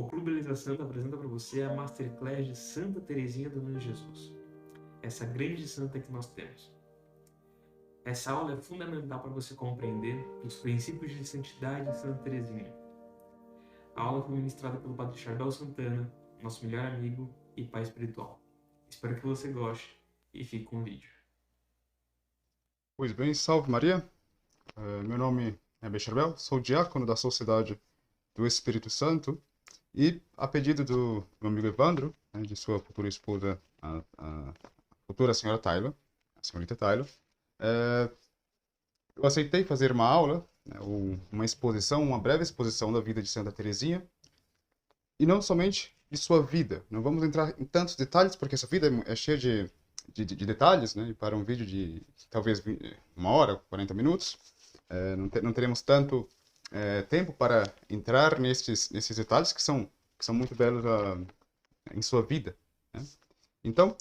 O Clube Elisa Santa apresenta para você a Masterclass de Santa Teresinha do Menino Jesus, essa grande santa que nós temos. Essa aula é fundamental para você compreender os princípios de santidade de Santa Teresinha. A aula foi ministrada pelo Padre Charbel Santana, nosso melhor amigo e pai espiritual. Espero que você goste e fique com o vídeo. Pois bem, salve Maria. Meu nome é Abel Charbel, sou diácono da Sociedade do Espírito Santo e, a pedido do meu amigo Evandro, de sua futura esposa, a futura senhora Taylor, a senhorita Taylor, eu aceitei fazer uma aula, ou uma exposição, uma breve exposição da vida de Santa Teresinha, e não somente de sua vida. Não vamos entrar em tantos detalhes, porque essa vida é cheia de detalhes, né? E para um vídeo de talvez 1 hora, 40 minutos, não teremos tanto tempo para entrar nesses detalhes que são muito belos em sua vida, né? Então,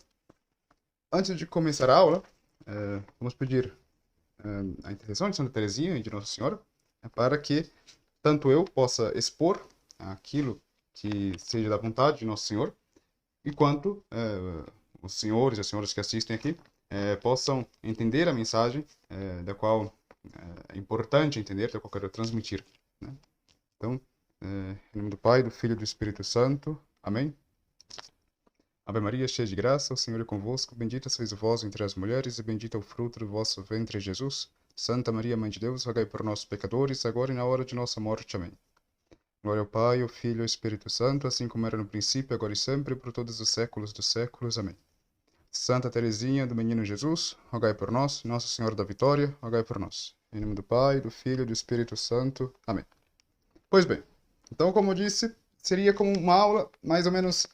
antes de começar a aula, vamos pedir a intercessão de Santa Teresinha e de Nossa Senhora, para que tanto eu possa expor aquilo que seja da vontade de Nosso Senhor, e quanto os senhores e as senhoras que assistem aqui possam entender a mensagem da qual é importante entender, da qual quero transmitir, né? Então, em nome do Pai, do Filho e do Espírito Santo. Amém. Ave Maria, cheia de graça, o Senhor é convosco. Bendita sois vós entre as mulheres, e bendito é o fruto do vosso ventre, Jesus. Santa Maria, Mãe de Deus, rogai por nós, pecadores, agora e na hora de nossa morte. Amém. Glória ao Pai, ao Filho e ao Espírito Santo, assim como era no princípio, agora e sempre, por todos os séculos dos séculos. Amém. Santa Teresinha do Menino Jesus, rogai por nós. Nossa Senhora da Vitória, rogai por nós. Em nome do Pai, do Filho e do Espírito Santo. Amém. Pois bem, então, como eu disse, seria como uma aula, mais ou menos,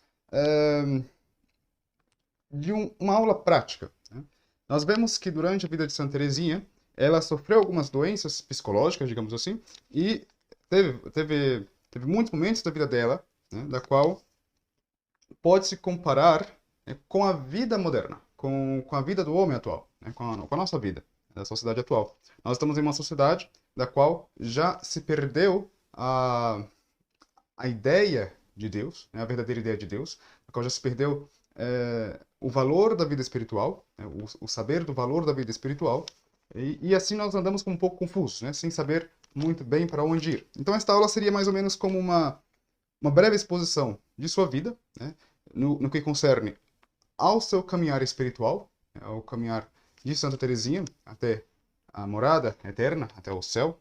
uma aula prática, né? Nós vemos que durante a vida de Santa Teresinha, ela sofreu algumas doenças psicológicas, digamos assim, e teve muitos momentos da vida dela, né, da qual pode-se comparar, né, com a vida moderna, com a vida do homem atual, né, com a nossa vida, da sociedade atual. Nós estamos em uma sociedade da qual já se perdeu a ideia de Deus, né, a verdadeira ideia de Deus, da qual já se perdeu o valor da vida espiritual, né, o saber do valor da vida espiritual, e assim nós andamos um pouco confusos, né, sem saber muito bem para onde ir. Então esta aula seria mais ou menos como uma breve exposição de sua vida, né, no que concerne ao seu caminhar espiritual, né, ao caminhar de Santa Teresinha até a morada eterna, até o céu,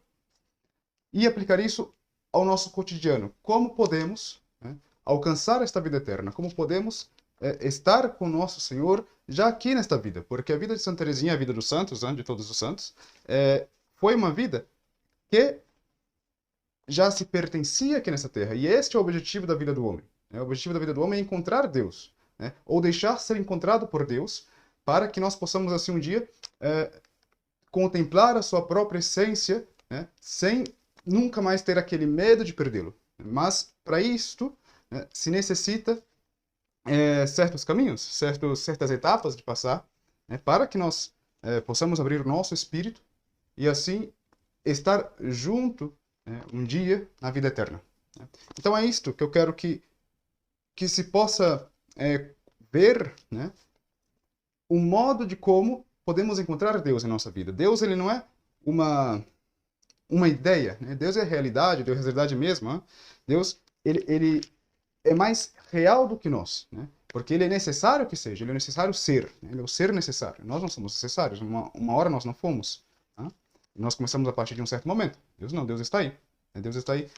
e aplicar isso ao nosso cotidiano. Como podemos, né, alcançar esta vida eterna? Como podemos estar com nosso Senhor já aqui nesta vida? Porque a vida de Santa Teresinha, a vida dos santos, né, de todos os santos, foi uma vida que já se pertencia aqui nessa terra. E este é o objetivo da vida do homem, né? O objetivo da vida do homem é encontrar Deus, né? Ou deixar ser encontrado por Deus, para que nós possamos, assim, um dia, contemplar a sua própria essência, né, sem nunca mais ter aquele medo de perdê-lo. Mas, para isto, né, se necessita certos caminhos, certas etapas de passar, né, para que nós possamos abrir o nosso espírito e, assim, estar junto, né, um dia na vida eterna, né? Então é isto que eu quero que se possa ver, né, o modo de como podemos encontrar Deus em nossa vida. Deus, ele não é uma ideia, né? Deus é realidade, Deus é realidade mesmo, né? Deus, ele é mais real do que nós, né? Porque ele é necessário que seja, ele é necessário ser, né? Ele é o ser necessário. Nós não somos necessários, uma hora nós não fomos, tá? Nós começamos a partir de um certo momento. Deus não, Deus está aí. Deus está aí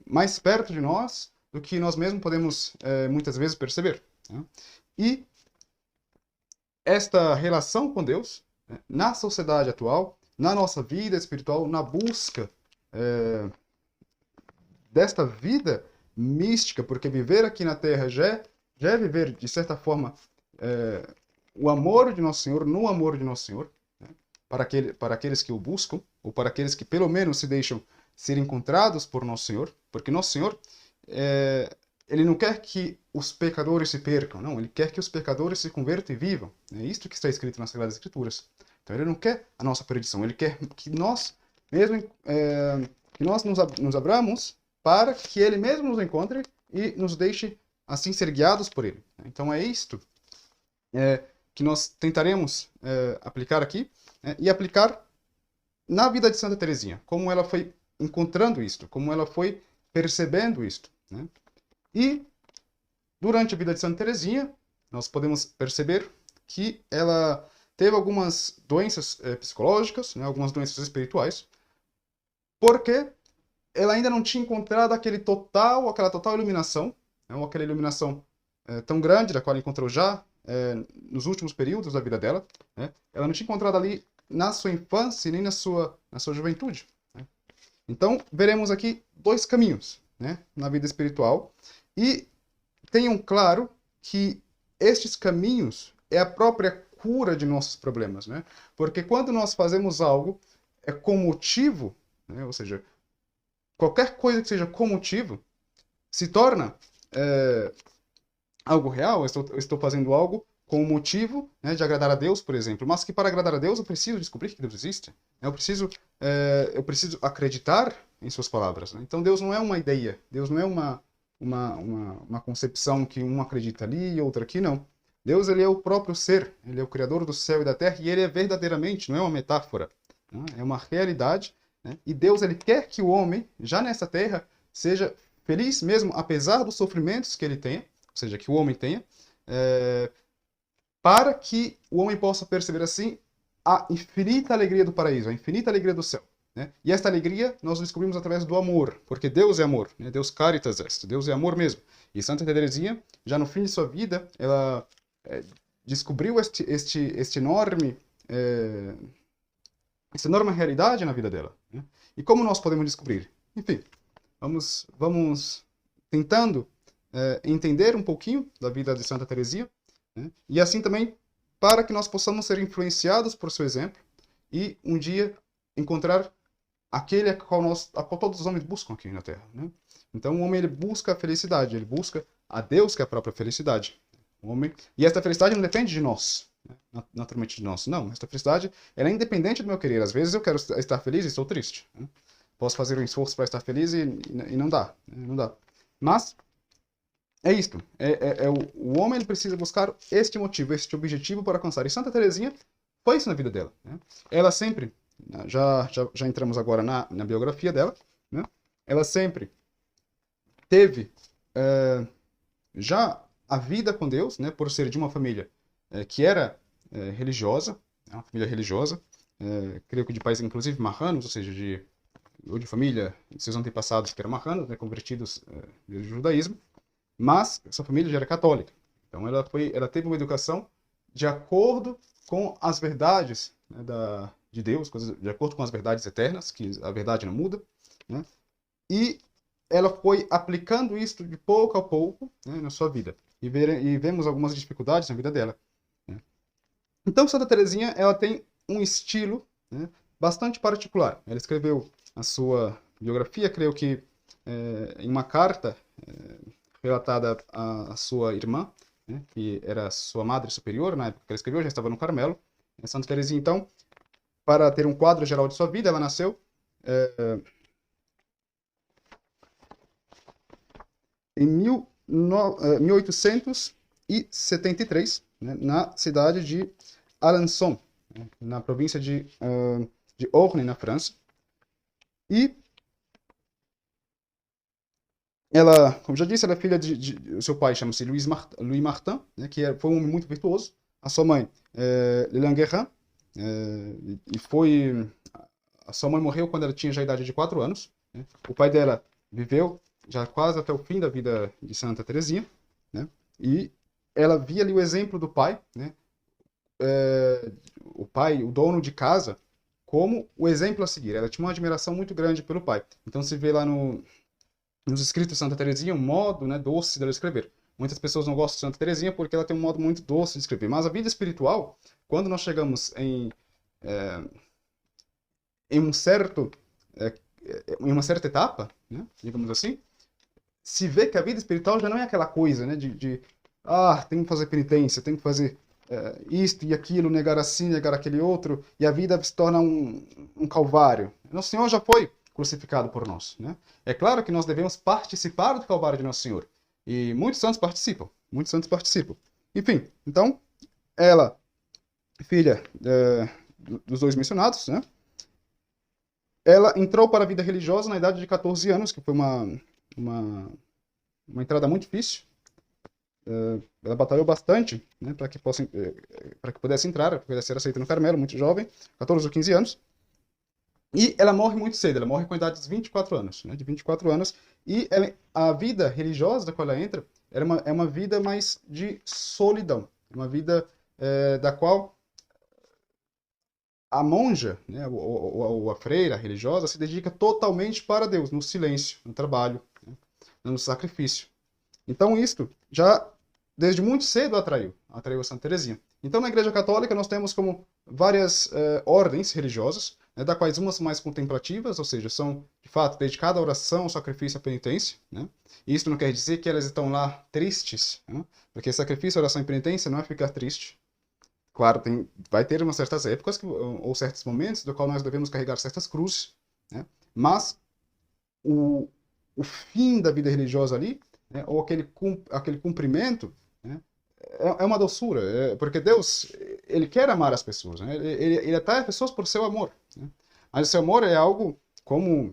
mais perto de nós do que nós mesmos podemos muitas vezes perceber, tá? E esta relação com Deus, né, na sociedade atual, na nossa vida espiritual, na busca desta vida mística, porque viver aqui na Terra já é viver, de certa forma, o amor de Nosso Senhor, no amor de Nosso Senhor, né, para aqueles que o buscam, ou para aqueles que pelo menos se deixam ser encontrados por Nosso Senhor, porque Nosso Senhor, ele não quer que os pecadores se percam, não, ele quer que os pecadores se convertam e vivam. É isto que está escrito nas Sagradas Escrituras. Então ele não quer a nossa perdição, ele quer que nós, mesmo que nós nos abramos para que Ele mesmo nos encontre e nos deixe assim ser guiados por Ele. Então é isto que nós tentaremos aplicar aqui, e aplicar na vida de Santa Teresinha, como ela foi encontrando isto, como ela foi percebendo isto, né? E durante a vida de Santa Teresinha, nós podemos perceber que ela teve algumas doenças psicológicas, né, algumas doenças espirituais, porque ela ainda não tinha encontrado aquela total iluminação, né, aquela iluminação tão grande, da qual ela encontrou já nos últimos períodos da vida dela, né? Ela não tinha encontrado ali na sua infância nem na sua juventude, né? Então, veremos aqui dois caminhos, né, na vida espiritual, e tenham claro que estes caminhos é a própria cura de nossos problemas, né? Porque quando nós fazemos algo com motivo, né, ou seja, qualquer coisa que seja com motivo, se torna algo real. Eu estou fazendo algo com o motivo, né, de agradar a Deus, por exemplo, mas que para agradar a Deus eu preciso descobrir que Deus existe. Eu preciso acreditar em suas palavras, né? Então Deus não é uma ideia, Deus não é uma concepção que um acredita ali e outro aqui, não. Deus, ele é o próprio ser, ele é o Criador do céu e da terra, e ele é verdadeiramente, não é uma metáfora, né? É uma realidade, né? E Deus, ele quer que o homem, já nessa terra, seja feliz mesmo, apesar dos sofrimentos que ele tenha, ou seja, que o homem tenha, para que o homem possa perceber assim a infinita alegria do paraíso, a infinita alegria do céu, né? E esta alegria nós descobrimos através do amor, porque Deus é amor, né? Deus caritas est, Deus é amor mesmo. E Santa Teresinha, já no fim de sua vida, ela descobriu esta enorme realidade na vida dela, né? E como nós podemos descobrir? Enfim, vamos tentando entender um pouquinho da vida de Santa Teresinha, né? E assim também para que nós possamos ser influenciados por seu exemplo e um dia encontrar aquele a qual todos os homens buscam aqui na Terra, né? Então o homem, ele busca a felicidade, ele busca a Deus, que é a própria felicidade. O homem, e esta felicidade não depende de nós, né? Naturalmente de nós. Não, esta felicidade, ela é independente do meu querer. Às vezes eu quero estar feliz e estou triste, né? Posso fazer um esforço para estar feliz e não dá, né? Não dá. Mas é isto. O homem, ele precisa buscar este motivo, este objetivo para alcançar. E Santa Teresinha foi isso na vida dela, né? Ela sempre, já entramos agora na biografia dela, né? Ela sempre teve já a vida com Deus, né? Por ser de uma família que era religiosa, uma família religiosa, creio que de pais inclusive marranos, ou seja, de família, seus antepassados que eram marranos, né? Convertidos do judaísmo. Mas essa família já era católica. Então ela teve uma educação de acordo com as verdades, né, de Deus, de acordo com as verdades eternas, que a verdade não muda, né? E ela foi aplicando isso de pouco a pouco, né, na sua vida. E vemos algumas dificuldades na vida dela, né? Então Santa Teresinha, ela tem um estilo, né, bastante particular. Ela escreveu a sua biografia, creio que em uma carta relatada à sua irmã, né, que era sua madre superior, na época que ela escreveu, já estava no Carmelo. Santa Teresinha, então, para ter um quadro geral de sua vida, ela nasceu em 1873, né, na cidade de Alençon, né, na província de Orne, na França. E ela, como já disse, ela é filha o seu pai chama-se Louis Martin, né, que foi um homem muito virtuoso. A sua mãe, Leland Guérin, a sua mãe morreu quando ela tinha já a idade de 4 anos, né? O pai dela viveu já quase até o fim da vida de Santa Teresinha, né? E ela via ali o exemplo do pai, né? O pai, o dono de casa, como o exemplo a seguir. Ela tinha uma admiração muito grande pelo pai. Então se vê lá nos escritos de Santa Teresinha um modo, né, doce dela escrever. Muitas pessoas não gostam de Santa Teresinha porque ela tem um modo muito doce de escrever. Mas a vida espiritual, quando nós chegamos em uma certa etapa, né, digamos assim, se vê que a vida espiritual já não é aquela coisa, né, tem que fazer penitência, tem que fazer isto e aquilo, negar assim, negar aquele outro, e a vida se torna um calvário. Nosso Senhor já foi crucificado por nós, né? É claro que nós devemos participar do Calvário de Nosso Senhor. E muitos santos participam. Muitos santos participam. Enfim, então, ela, filha dos dois mencionados, né? Ela entrou para a vida religiosa na idade de 14 anos, que foi uma entrada muito difícil. Ela batalhou bastante, né, para que pudesse entrar, para que pudesse ser aceita no Carmelo, muito jovem, 14 ou 15 anos. E ela morre muito cedo, ela morre com a idade de 24 anos, né, de 24 anos. E a vida religiosa da qual ela entra é uma vida mais de solidão, uma vida da qual a monja, né, ou a freira religiosa, se dedica totalmente para Deus, no silêncio, no trabalho, né, no sacrifício. Então, isto já, desde muito cedo, atraiu a Santa Teresinha. Então, na Igreja Católica, nós temos como várias ordens religiosas, né, da quais umas são mais contemplativas, ou seja, são, de fato, dedicadas à oração, ao sacrifício e à penitência. Né? E isso não quer dizer que elas estão lá tristes, né? Porque sacrifício, oração e penitência não é ficar triste. Claro, vai ter umas certas épocas ou certos momentos do qual nós devemos carregar certas cruzes, né? Mas o fim da vida religiosa ali, né, ou aquele cumprimento, né, é uma doçura, porque Deus, ele quer amar as pessoas, né? Ele atrai as pessoas por seu amor, né? Mas o seu amor é algo como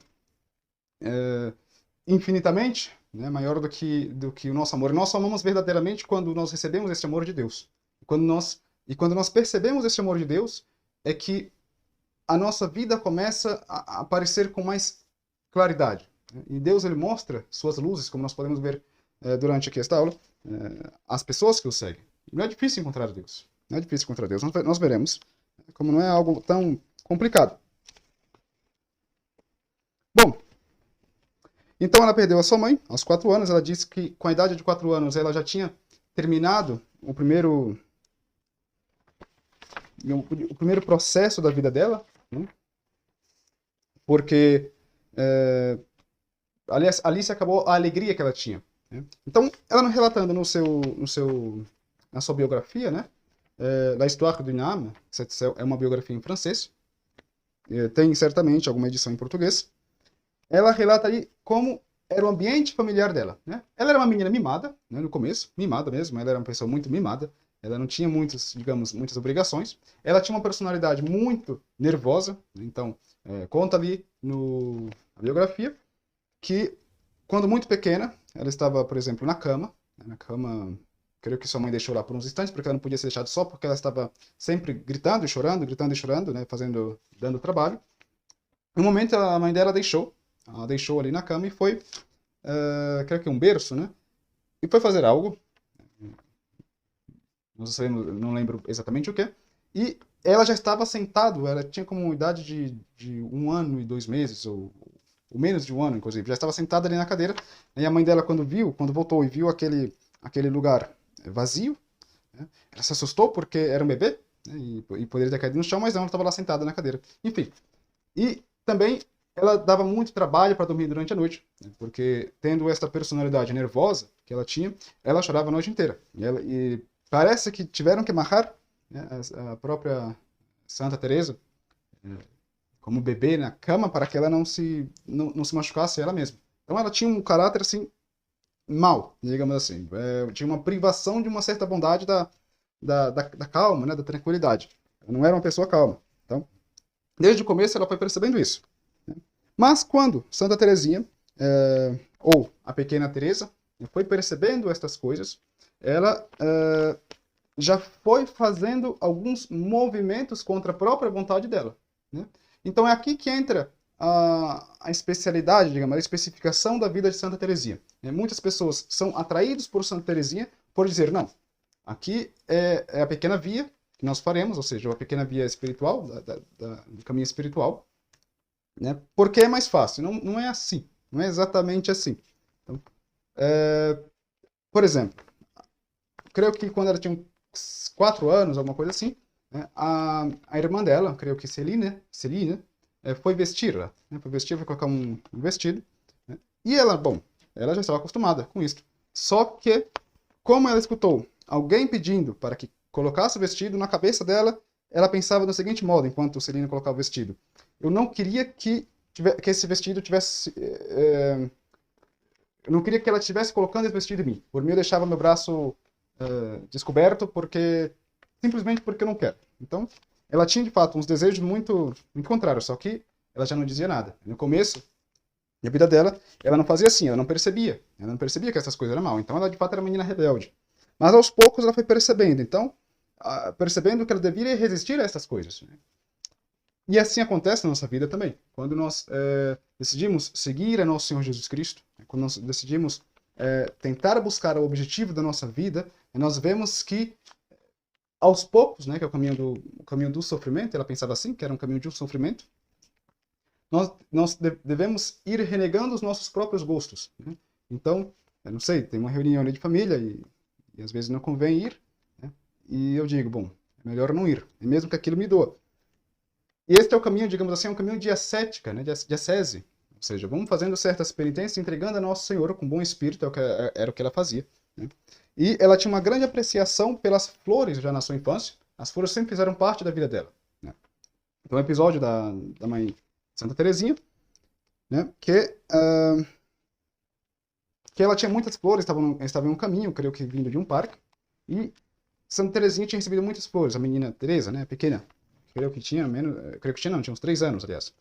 infinitamente, né, maior do que o nosso amor. E nós só amamos verdadeiramente quando nós recebemos esse amor de Deus. Quando nós percebemos esse amor de Deus, é que a nossa vida começa a aparecer com mais claridade. E Deus, ele mostra suas luzes, como nós podemos ver durante aqui esta aula, as pessoas que o seguem. Não é difícil encontrar Deus. Não é difícil encontrar Deus. Nós veremos como não é algo tão complicado. Bom, então ela perdeu a sua mãe aos 4 anos. Ela disse que com a idade de 4 anos ela já tinha terminado o primeiro processo da vida dela, né? Porque ali se acabou a alegria que ela tinha, né? Então, ela relatando na sua biografia, né? La Histoire d'une âme, é uma biografia em francês, tem certamente alguma edição em português. Ela relata aí como era o ambiente familiar dela, né? Ela era uma menina mimada, né, no começo, mimada mesmo, ela era uma pessoa muito mimada. Ela não tinha muitas obrigações. Ela tinha uma personalidade muito nervosa. Então, conta ali na biografia que, quando muito pequena, ela estava, por exemplo, na cama. Creio que sua mãe deixou lá por uns instantes, porque ela não podia ser deixada só, porque ela estava sempre gritando e chorando, né, dando trabalho. No momento, a mãe dela ela deixou ali na cama e foi, creio que um berço, né, e foi fazer algo. Não lembro exatamente o que. E ela já estava sentada, ela tinha como uma idade de 1 ano e 2 meses, ou menos de 1 ano, inclusive. Já estava sentada ali na cadeira. E a mãe dela, quando voltou e viu aquele lugar vazio, né, ela se assustou porque era um bebê, né, e poderia ter caído no chão, mas não, ela estava lá sentada na cadeira. Enfim. E também ela dava muito trabalho para dormir durante a noite, né, porque tendo essa personalidade nervosa que ela tinha, ela chorava a noite inteira. E parece que tiveram que amarrar, né, a própria Santa Teresa como bebê na cama para que ela não se machucasse ela mesma. Então ela tinha um caráter assim mau, digamos assim. Tinha uma privação de uma certa bondade da calma, né, da tranquilidade. Ela não era uma pessoa calma. Então, desde o começo ela foi percebendo isso, né? Mas quando Santa Teresinha, ou a pequena Teresa, foi percebendo estas coisas, ela já foi fazendo alguns movimentos contra a própria vontade dela, né? Então é aqui que entra a especialidade, digamos, a especificação da vida de Santa Teresinha. Muitas pessoas são atraídas por Santa Teresinha por dizer, não, aqui é a pequena via que nós faremos, ou seja, a pequena via espiritual, do caminho espiritual, né? Porque é mais fácil. Não é assim, não é exatamente assim. Então, por exemplo, creio que quando ela tinha 4 anos, alguma coisa assim, né, a irmã dela, creio que Celine, foi vestir-la, né, foi colocar um vestido, né, e ela já estava acostumada com isso. Só que, como ela escutou alguém pedindo para que colocasse o vestido, na cabeça dela, ela pensava do seguinte modo, enquanto Celine colocava o vestido: eu não queria que que esse vestido tivesse... eu não queria que ela estivesse colocando esse vestido em mim. Por mim, eu deixava meu braço descoberto, simplesmente porque eu não quero. Então, ela tinha, de fato, uns desejos muito contrários, só que ela já não dizia nada. No começo da vida dela, ela não fazia assim, ela não percebia. Ela não percebia que essas coisas eram mal. Então, ela, de fato, era uma menina rebelde. Mas, aos poucos, ela foi percebendo. Então, percebendo que ela deveria resistir a essas coisas. Né? E assim acontece na nossa vida também. Quando nós decidimos seguir a nosso Senhor Jesus Cristo, quando nós decidimos tentar buscar o objetivo da nossa vida, nós vemos que, aos poucos, né, que é o caminho do sofrimento, ela pensava assim, que era um caminho de um sofrimento, nós devemos ir renegando os nossos próprios gostos. Né? Então, eu não sei, tem uma reunião ali de família e às vezes não convém ir, né? E eu digo, bom, é melhor não ir, mesmo que aquilo me doa. E este é o caminho, digamos assim, é um caminho de ascética, né, de ascese. Ou seja, vamos fazendo certas penitências, entregando a Nosso Senhor com bom espírito, era o que ela fazia. Né? E ela tinha uma grande apreciação pelas flores já na sua infância. As flores sempre fizeram parte da vida dela. Né? Então, o episódio da mãe Santa Teresinha, né, que ela tinha muitas flores, estava em um caminho, creio que vindo de um parque, e Santa Teresinha tinha recebido muitas flores. A menina Teresa, né, pequena, creio que tinha uns 3 anos, aliás.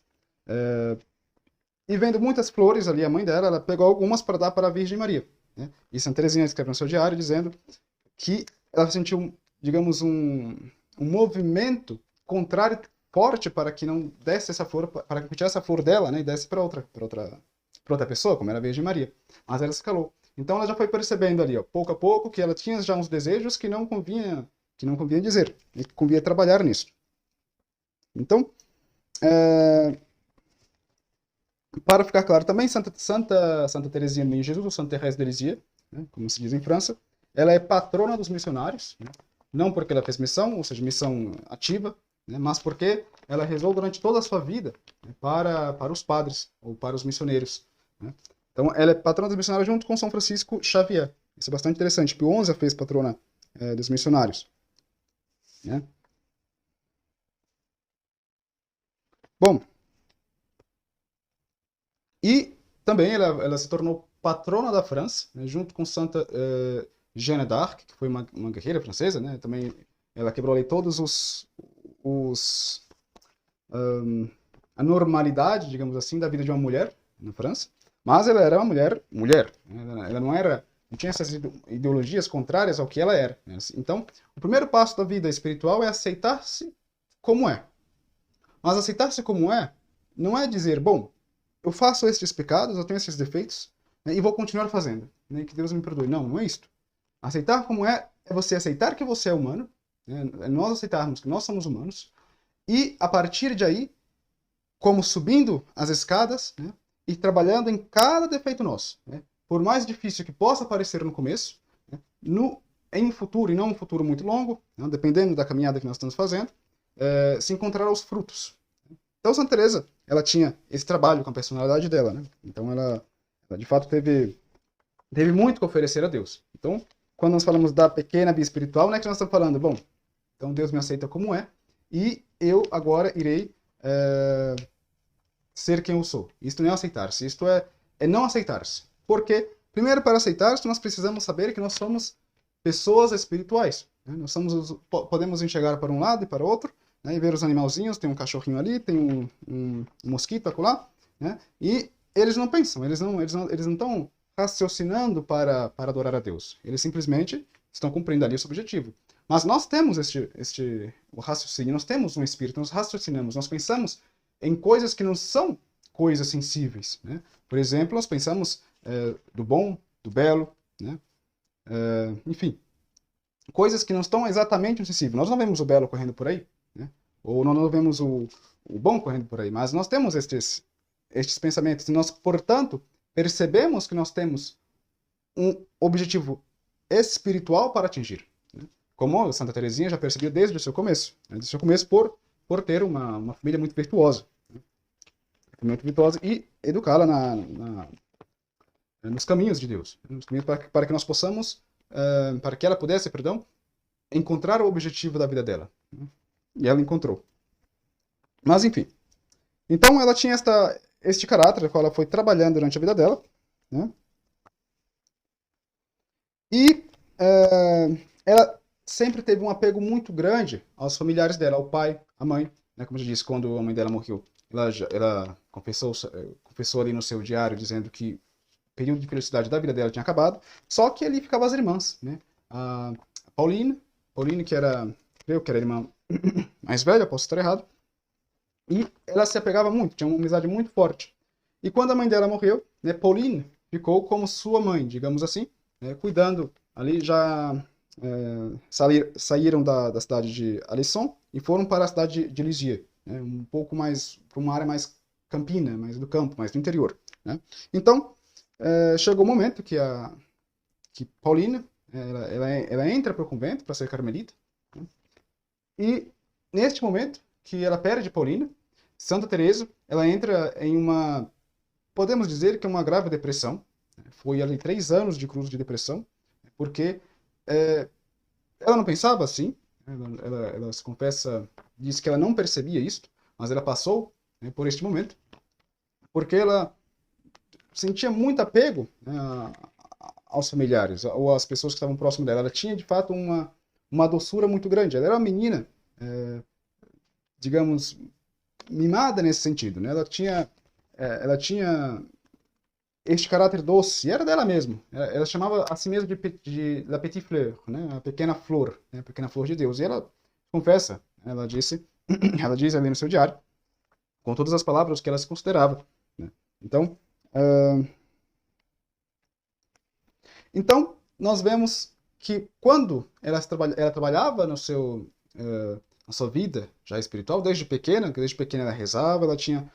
E vendo muitas flores ali, a mãe dela, ela pegou algumas para dar para a Virgem Maria. Né? E Santa Teresinha escreve no seu diário dizendo que ela sentiu, digamos, um movimento contrário forte para que não desse essa flor, para que tirasse essa flor dela, né, e desse para outra pessoa, como era a Virgem Maria. Mas ela se calou. Então ela já foi percebendo ali, ó, pouco a pouco, que ela tinha já uns desejos que não convinha dizer, e que convinha trabalhar nisso. Então, para ficar claro também, Santa Teresinha do Menino Jesus, ou Santa Thérèse de Lisieux, né, como se diz em França, ela é patrona dos missionários, né, não porque ela fez missão, ou seja, missão ativa, né, mas porque ela rezou durante toda a sua vida, né, para os padres, ou para os missioneiros. Né. Então, ela é patrona dos missionários junto com São Francisco Xavier. Isso é bastante interessante. Pio XI a fez patrona dos missionários. Né. Bom, e também ela se tornou patrona da França, né, junto com Santa Jeanne d'Arc, que foi uma guerreira francesa. Né, também ela quebrou ali todos a normalidade, digamos assim, da vida de uma mulher na França. Mas ela era uma mulher. Ela não tinha essas ideologias contrárias ao que ela era. Né. Então, o primeiro passo da vida espiritual é aceitar-se como é. Mas aceitar-se como é não é dizer, bom, eu faço esses pecados, eu tenho esses defeitos, né, e vou continuar fazendo, né, que Deus me perdoe. Não, não é isto. Aceitar como é você aceitar que você é humano, né, é nós aceitarmos que nós somos humanos, e a partir de aí, como subindo as escadas, né, e trabalhando em cada defeito nosso. Né, por mais difícil que possa parecer no começo, né, em um futuro, e não um futuro muito longo, né, dependendo da caminhada que nós estamos fazendo, se encontrará os frutos. Então, Santa Teresa, ela tinha esse trabalho com a personalidade dela, né? Então, ela de fato teve muito que oferecer a Deus. Então, quando nós falamos da pequena vida espiritual, não é que nós estamos falando, bom, então Deus me aceita como é, e eu agora irei ser quem eu sou. Isto não é aceitar-se, isto é não aceitar-se. Porque, primeiro, para aceitar-se, nós precisamos saber que nós somos pessoas espirituais. Né? Nós podemos enxergar para um lado e para o outro, né, e ver os animalzinhos, tem um cachorrinho ali, tem um mosquito acolá, né, e eles não pensam, eles não estão raciocinando para adorar a Deus. Eles simplesmente estão cumprindo ali esse objetivo. Mas nós temos o raciocínio, nós temos um espírito, nós raciocinamos, nós pensamos em coisas que não são coisas sensíveis. Né? Por exemplo, nós pensamos do bom, do belo, né? Enfim, coisas que não estão exatamente sensíveis. Nós não vemos o belo correndo por aí, né? Ou nós não vemos o bom correndo por aí, mas nós temos estes pensamentos, e nós, portanto, percebemos que nós temos um objetivo espiritual para atingir. Né? Como Santa Teresinha já percebeu desde o seu começo. Né? Desde o seu começo por ter uma família muito virtuosa. Né? Muito virtuosa, e educá-la nos caminhos de Deus. Nos caminhos para que nós possamos, para que ela pudesse, encontrar o objetivo da vida dela. Né? E ela encontrou. Mas, enfim. Então, ela tinha este caráter, qual ela foi trabalhando durante a vida dela, né? E ela sempre teve um apego muito grande aos familiares dela, ao pai, à mãe, né? Como eu já disse, quando a mãe dela morreu, ela confessou ali no seu diário, dizendo que o período de felicidade da vida dela tinha acabado, só que ali ficavam as irmãs, né? A Pauline, que era, creio que era a irmã mais velha, posso estar errado, e ela se apegava muito, tinha uma amizade muito forte. E quando a mãe dela morreu, né, Pauline ficou como sua mãe, digamos assim, né, cuidando ali já saíram da cidade de Alençon e foram para a cidade de Lisieux, né, um pouco mais para uma área mais campina, mais do campo, mais do interior, né? Então chegou o momento que Pauline ela entra para o convento para ser carmelita, né? E neste momento que ela perde Paulina, Santa Teresa, ela entra em uma, podemos dizer que é uma grave depressão. Foi ali 3 anos de cruz de depressão, porque ela não pensava assim, ela se confessa, diz que ela não percebia isso, mas ela passou, né, por este momento, porque ela sentia muito apego, né, aos familiares, ou às pessoas que estavam próximas dela. Ela tinha, de fato, uma doçura muito grande. Ela era uma menina, digamos, mimada nesse sentido, né? Ela tinha este caráter doce, e era dela mesmo. Ela chamava a si mesma de la petite fleur, né? A pequena flor, né? A pequena flor de Deus. E ela confessa, ela disse, ela diz ali no seu diário, com todas as palavras que ela se considerava, né? Então, nós vemos que quando ela trabalhava no seu na sua vida já espiritual, desde pequena ela rezava, ela tinha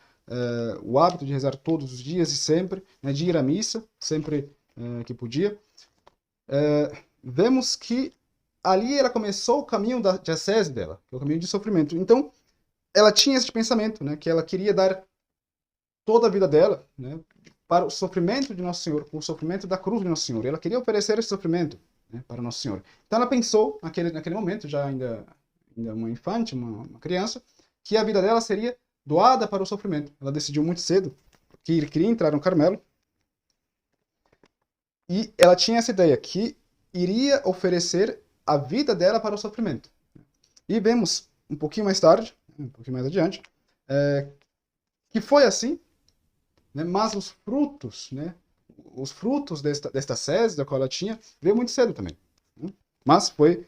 o hábito de rezar todos os dias e sempre, né, de ir à missa, sempre que podia. Vemos que ali ela começou o caminho de ascese dela, que é o caminho de sofrimento. Então, ela tinha esse pensamento, né, que ela queria dar toda a vida dela, né, para o sofrimento de Nosso Senhor, o sofrimento da cruz de Nosso Senhor. Ela queria oferecer esse sofrimento, né, para Nosso Senhor. Então, ela pensou, naquele momento, já ainda uma infante, uma criança, que a vida dela seria doada para o sofrimento. Ela decidiu muito cedo que queria entrar no Carmelo, e ela tinha essa ideia, que iria oferecer a vida dela para o sofrimento. E vemos um pouquinho mais tarde, um pouquinho mais adiante, que foi assim, né, mas os frutos, né, desta sese, da qual ela tinha, veio muito cedo também, né? Mas foi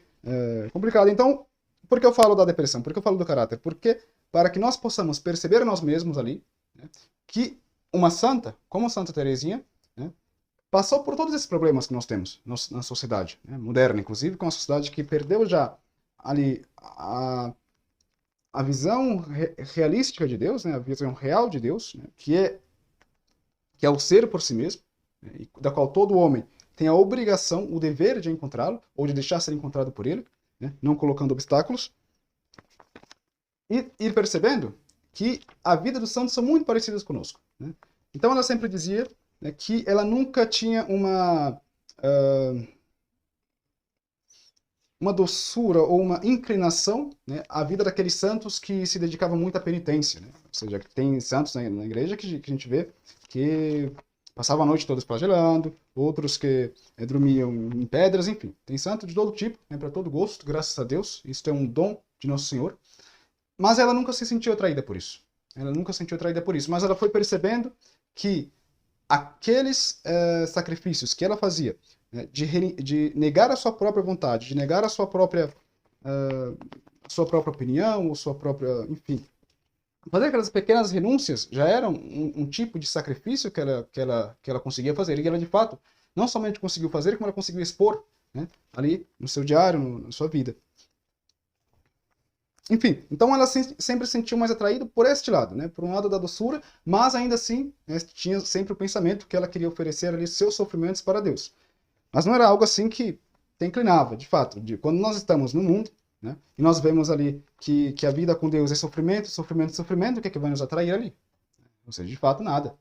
complicado. Então, por que eu falo da depressão? Por que eu falo do caráter? Porque para que nós possamos perceber nós mesmos ali, né, que uma santa, como Santa Teresinha, né, passou por todos esses problemas que nós temos na sociedade, né, moderna, inclusive, com a sociedade que perdeu já ali a visão realística de Deus, né, a visão real de Deus, né, que é o ser por si mesmo, né, e da qual todo homem tem a obrigação, o dever de encontrá-lo, ou de deixar ser encontrado por ele, né, não colocando obstáculos, e ir percebendo que a vida dos santos são muito parecidas conosco, né? Então ela sempre dizia, né, que ela nunca tinha uma doçura ou uma inclinação, né, à vida daqueles santos que se dedicavam muito à penitência, né? Ou seja, tem santos na igreja que a gente vê que passavam a noite todos flagelando, outros que dormiam em pedras, enfim. Tem santo de todo tipo, né, para todo gosto, graças a Deus. Isso é um dom de Nosso Senhor. Mas ela nunca se sentiu atraída por isso. Mas ela foi percebendo que aqueles sacrifícios que ela fazia, né, de negar a sua própria vontade, de negar a sua própria opinião, ou sua própria, enfim, fazer aquelas pequenas renúncias já era um tipo de sacrifício que ela conseguia fazer. E ela, de fato, não somente conseguiu fazer, como ela conseguiu expor, né, ali no seu diário, na sua vida. Enfim, então ela sempre se sentiu mais atraída por este lado, né? Por um lado da doçura, mas ainda assim, né, tinha sempre o pensamento que ela queria oferecer ali seus sofrimentos para Deus. Mas não era algo assim que te inclinava, de fato. Quando nós estamos no mundo, né, e nós vemos ali que a vida com Deus é sofrimento, sofrimento, sofrimento, o que é que vai nos atrair ali? Ou seja, de fato, nada.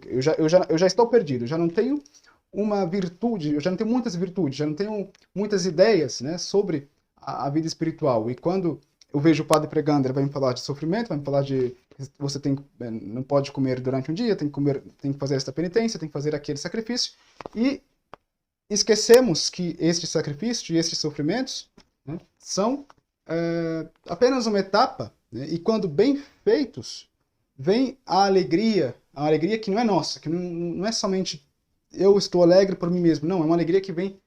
Eu já estou perdido, eu já não tenho uma virtude, eu já não tenho muitas virtudes, já não tenho muitas ideias, né, sobre a vida espiritual. E quando eu vejo o padre pregando, ele vai me falar de sofrimento, vai me falar de você não pode comer durante um dia, tem que fazer esta penitência, tem que fazer aquele sacrifício, e esquecemos que estes sacrifícios e estes sofrimentos, né, são apenas uma etapa, né, e quando bem feitos, vem a alegria que não é nossa, que não é somente eu estou alegre por mim mesmo, não, é uma alegria que vem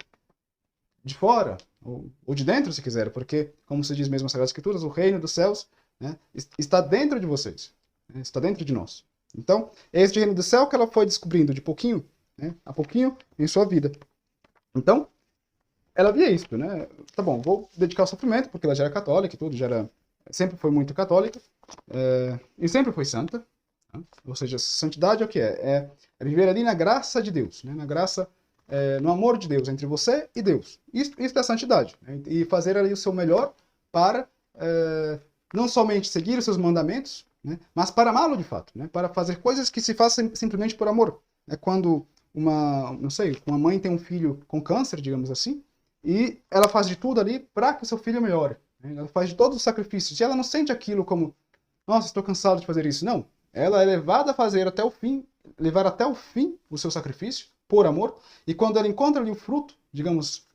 de fora, ou de dentro, se quiser, porque, como se diz mesmo nas Sagradas Escrituras, o reino dos céus, né, está dentro de vocês, né, está dentro de nós. Então, é este reino do céu que ela foi descobrindo de pouquinho, né, a pouquinho, em sua vida. Então, ela via isso, né? Tá bom, vou dedicar ao sofrimento, porque ela já era católica e tudo, sempre foi muito católica, e sempre foi santa, né? Ou seja, santidade é o que é? É viver ali na graça de Deus, né? Na graça, no amor de Deus, entre você e Deus. Isso é santidade, né? E fazer ali o seu melhor para não somente seguir os seus mandamentos, né? Mas para amá-lo de fato, né? Para fazer coisas que se façam simplesmente por amor. É quando não sei, uma mãe tem um filho com câncer, digamos assim, e ela faz de tudo ali para que o seu filho melhore, né? Ela faz de todos os sacrifícios. E ela não sente aquilo como, nossa, estou cansado de fazer isso. Não. Ela é levada a fazer até o fim, levar até o fim o seu sacrifício, por amor. E quando ela encontra ali o fruto, digamos,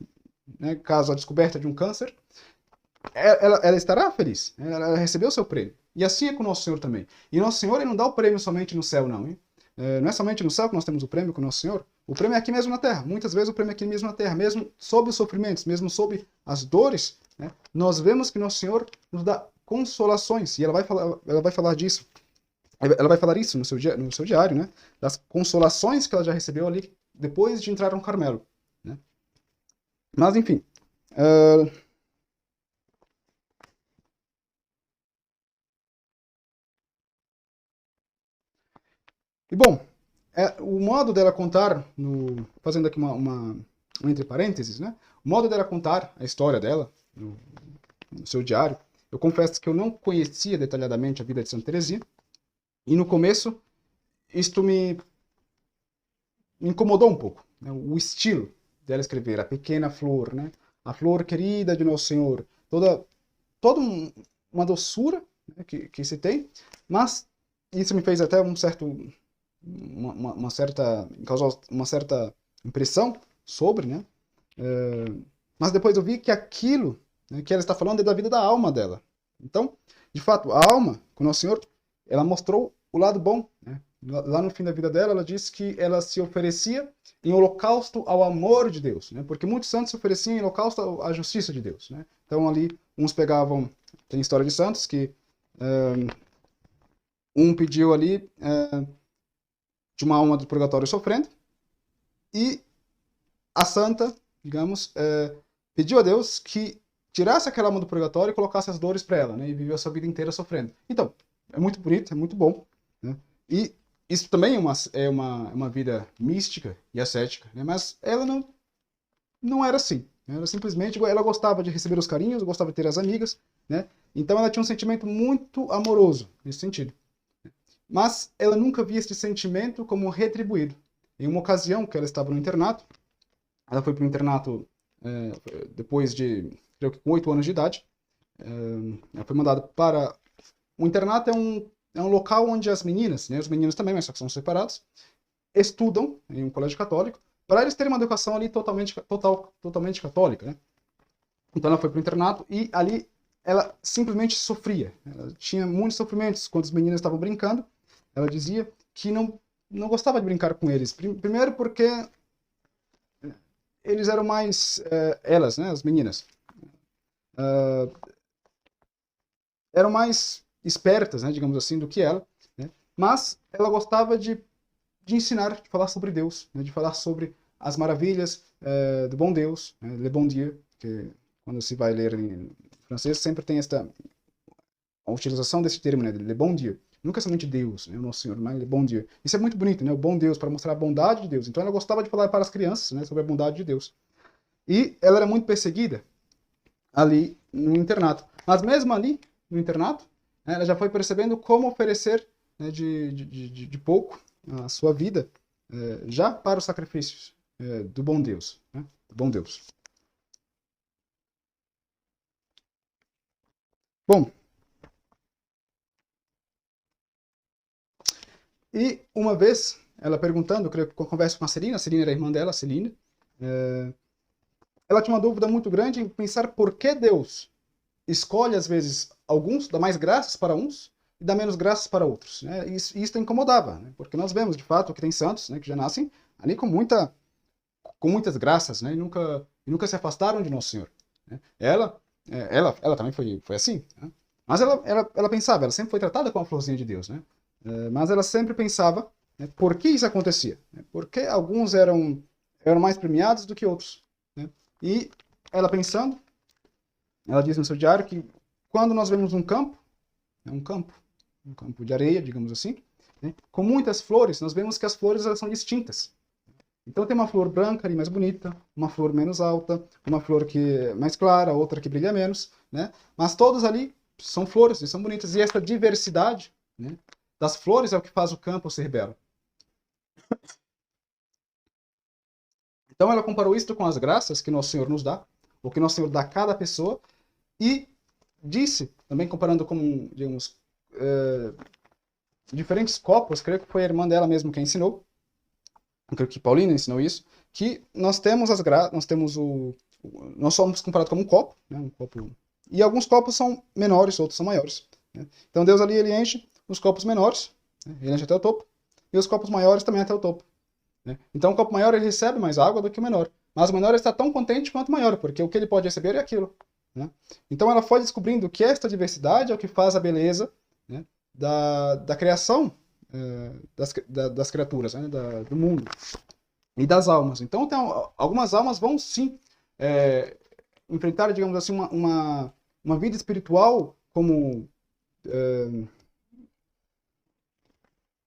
né, caso a descoberta de um câncer, ela estará feliz. Ela recebeu o seu prêmio. E assim é com o Nosso Senhor também. E Nosso Senhor ele não dá o prêmio somente no céu, não, hein? Não é somente no céu que nós temos o prêmio com o Nosso Senhor. O prêmio é aqui mesmo na terra. Muitas vezes o prêmio é aqui mesmo na terra. Mesmo sob os sofrimentos, mesmo sob as dores, né, nós vemos que Nosso Senhor nos dá consolações. E ela vai falar disso. Ela vai falar isso no seu diário, né? Das consolações que ela já recebeu ali depois de entrar no Carmelo, né? Mas, enfim. E, bom, o modo dela contar, fazendo aqui um entre parênteses, né? O modo dela contar a história dela no seu diário, eu confesso que eu não conhecia detalhadamente a vida de Santa Teresinha, e no começo isto me incomodou um pouco, né? O estilo dela escrever, a pequena flor, né? A flor querida de Nosso Senhor, toda uma doçura, né, que se tem, mas isso me fez até causou uma certa impressão sobre, né? Mas depois eu vi que aquilo, né, que ela está falando é da vida da alma dela. Então, de fato, a alma, com Nosso Senhor, ela mostrou o lado bom, né? Lá no fim da vida dela, ela disse que ela se oferecia em holocausto ao amor de Deus, né? Porque muitos santos se ofereciam em holocausto à justiça de Deus, né? Então ali, uns pegavam, tem história de santos que um pediu ali de uma alma do purgatório sofrendo, e a santa, digamos, pediu a Deus que tirasse aquela alma do purgatório e colocasse as dores para ela, né? E viveu a sua vida inteira sofrendo. Então, é muito bonito, é muito bom, né? E isso também é uma vida mística e ascética, né? Mas ela não era assim. Ela simplesmente ela gostava de receber os carinhos, gostava de ter as amigas, né? Então ela tinha um sentimento muito amoroso nesse sentido. Mas ela nunca via esse sentimento como retribuído. Em uma ocasião que ela estava no internato, ela foi para o internato depois de, creio que com 8 anos de idade. Ela foi mandada para... O internato é um local onde as meninas, né, os meninos também, mas só que são separados, estudam em um colégio católico, para eles terem uma educação ali totalmente católica, né? Então ela foi para o internato e ali ela simplesmente sofria. Ela tinha muitos sofrimentos quando os meninos estavam brincando. Ela dizia que não gostava de brincar com eles. Primeiro porque eles eram mais... elas, né, as meninas, eram mais espertas, né, digamos assim, do que ela, né? Mas ela gostava de ensinar, de falar sobre Deus, né, de falar sobre as maravilhas do bom Deus, né, Le Bon Dieu, que quando se vai ler em francês sempre tem a utilização desse termo, né, de Le Bon Dieu. Nunca somente Deus, né, o Nosso Senhor, mas Le Bon Dieu. Isso é muito bonito, né, o bom Deus, para mostrar a bondade de Deus. Então ela gostava de falar para as crianças, né, sobre a bondade de Deus. E ela era muito perseguida ali no internato. Mas mesmo ali no internato, né, ela já foi percebendo como oferecer, né, de pouco a sua vida já para os sacrifícios do bom Deus, né, do bom Deus. Bom, e uma vez, ela perguntando, creio que conversa com a Celina era a irmã dela, a Celina, ela tinha uma dúvida muito grande em pensar por que Deus escolhe, às vezes, alguns, dá mais graças para uns e dá menos graças para outros. Né? Isso a incomodava, né? Porque nós vemos, de fato, que tem santos, né, que já nascem ali com muitas graças, né, e nunca se afastaram de Nosso Senhor. Né? Ela também foi assim. Né? Mas ela pensava, ela sempre foi tratada como a florzinha de Deus. Né? Mas ela sempre pensava, né, por que isso acontecia? Né? Por que alguns eram mais premiados do que outros? Né? E ela pensando, ela diz no seu diário que quando nós vemos um campo de areia, digamos assim, né, com muitas flores, nós vemos que as flores elas são distintas. Então tem uma flor branca ali mais bonita, uma flor menos alta, uma flor que é mais clara, outra que brilha menos, né? Mas todas ali são flores e são bonitas. E essa diversidade, né, das flores é o que faz o campo ser belo. Então ela comparou isto com as graças que Nosso Senhor nos dá, ou que Nosso Senhor dá a cada pessoa, e disse, também comparando com, digamos, diferentes copos, creio que foi a irmã dela mesmo quem ensinou, creio que Paulina ensinou isso, que nós temos nós somos comparados como um copo, né, um copo, e alguns copos são menores, outros são maiores. Né? Então Deus ali, ele enche os copos menores, né, ele enche até o topo, e os copos maiores também até o topo. Né? Então o copo maior ele recebe mais água do que o menor, mas o menor está tão contente quanto o maior, porque o que ele pode receber é aquilo. Né? Então ela foi descobrindo que esta diversidade é o que faz a beleza, né, da criação, das criaturas, né, do mundo e das almas. Então algumas almas vão sim enfrentar, digamos assim, uma vida espiritual como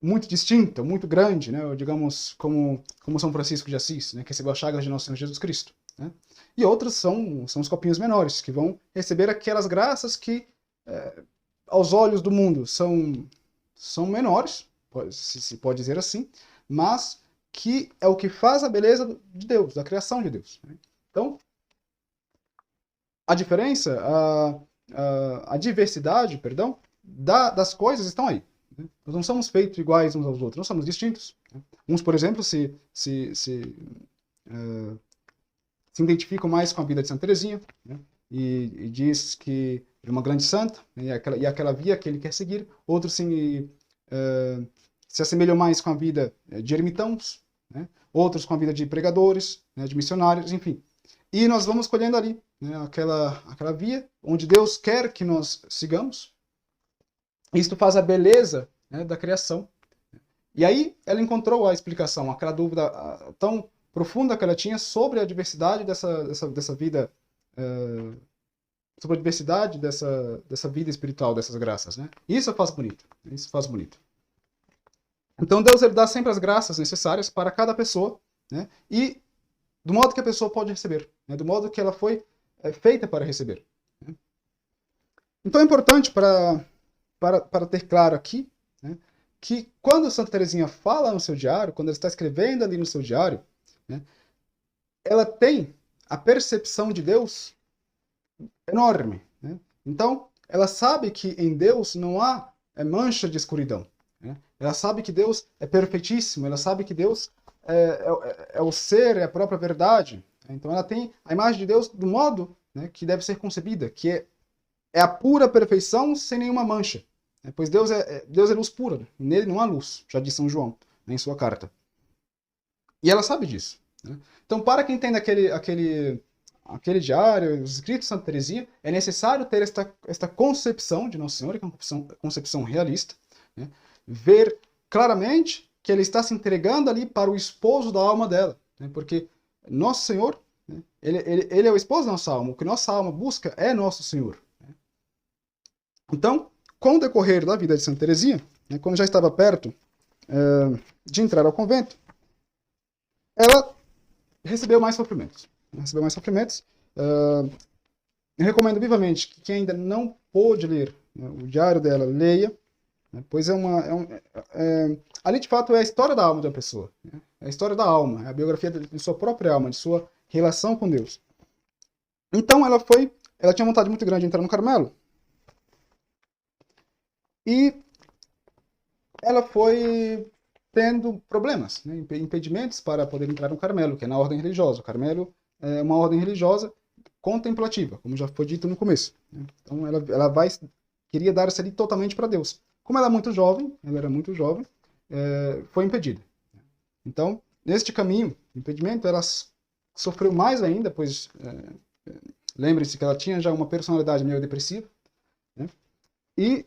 muito distinta, muito grande, né? Ou, digamos, como São Francisco de Assis, né? Que recebeu as chagas de Nosso Senhor Jesus Cristo. Né? E outras são os copinhos menores, que vão receber aquelas graças que, aos olhos do mundo, são menores, se pode dizer assim, mas que é o que faz a beleza de Deus, da criação de Deus. Né? Então, a diferença, a diversidade, perdão, das coisas estão aí. Nós não somos feitos iguais uns aos outros, nós somos distintos. Uns, por exemplo, se identificam mais com a vida de Santa Teresinha, né? e diz que é uma grande santa, né? e aquela via que ele quer seguir. Outros se assemelham mais com a vida de ermitãos, né? Outros com a vida de pregadores, né? De missionários, enfim. E nós vamos escolhendo ali, né? aquela via onde Deus quer que nós sigamos. Isto faz a beleza, né, da criação. E aí ela encontrou a explicação, aquela dúvida tão profunda que ela tinha sobre a diversidade dessa vida, sobre a diversidade dessa vida espiritual, dessas graças. Né? Isso faz bonito. Isso faz bonito. Então Deus ele dá sempre as graças necessárias para cada pessoa, né? E do modo que a pessoa pode receber, né? Do modo que ela foi feita para receber. Né? Então é importante para ter claro aqui, né, que quando Santa Teresinha fala no seu diário, quando ela está escrevendo ali no seu diário, né, ela tem a percepção de Deus enorme. Né? Então, ela sabe que em Deus não há mancha de escuridão. Né? Ela sabe que Deus é perfeitíssimo, ela sabe que Deus é o ser, é a própria verdade. Então, ela tem a imagem de Deus do modo, né, que deve ser concebida, que é a pura perfeição sem nenhuma mancha. Pois Deus é luz pura, nele não há luz, já diz São João, né, em sua carta. E ela sabe disso. Né? Então, para quem tem aquele diário, os escritos de Santa Teresinha, é necessário ter esta concepção de Nossa Senhora, que é uma concepção realista, né? Ver claramente que ele está se entregando ali para o esposo da alma dela, né? Porque Nosso Senhor, né, ele é o esposo da nossa alma, o que nossa alma busca é Nosso Senhor. Né? Então, com o decorrer da vida de Santa Teresinha, né, quando já estava perto de entrar ao convento, ela recebeu mais sofrimentos. Eu recomendo vivamente que quem ainda não pôde ler, né, o diário dela, leia, né, pois ali de fato é a história da alma da pessoa. Né, é a história da alma, é a biografia de sua própria alma, de sua relação com Deus. Então ela tinha vontade muito grande de entrar no Carmelo, E ela foi tendo problemas, né, impedimentos para poder entrar no Carmelo, que é na ordem religiosa. O Carmelo é uma ordem religiosa contemplativa, como já foi dito no começo, né? Então ela queria dar-se ali totalmente para Deus. Como ela é muito jovem, ela era muito jovem, foi impedida. Então, neste caminho, impedimento, ela sofreu mais ainda, pois lembre-se que ela tinha já uma personalidade meio depressiva, né? E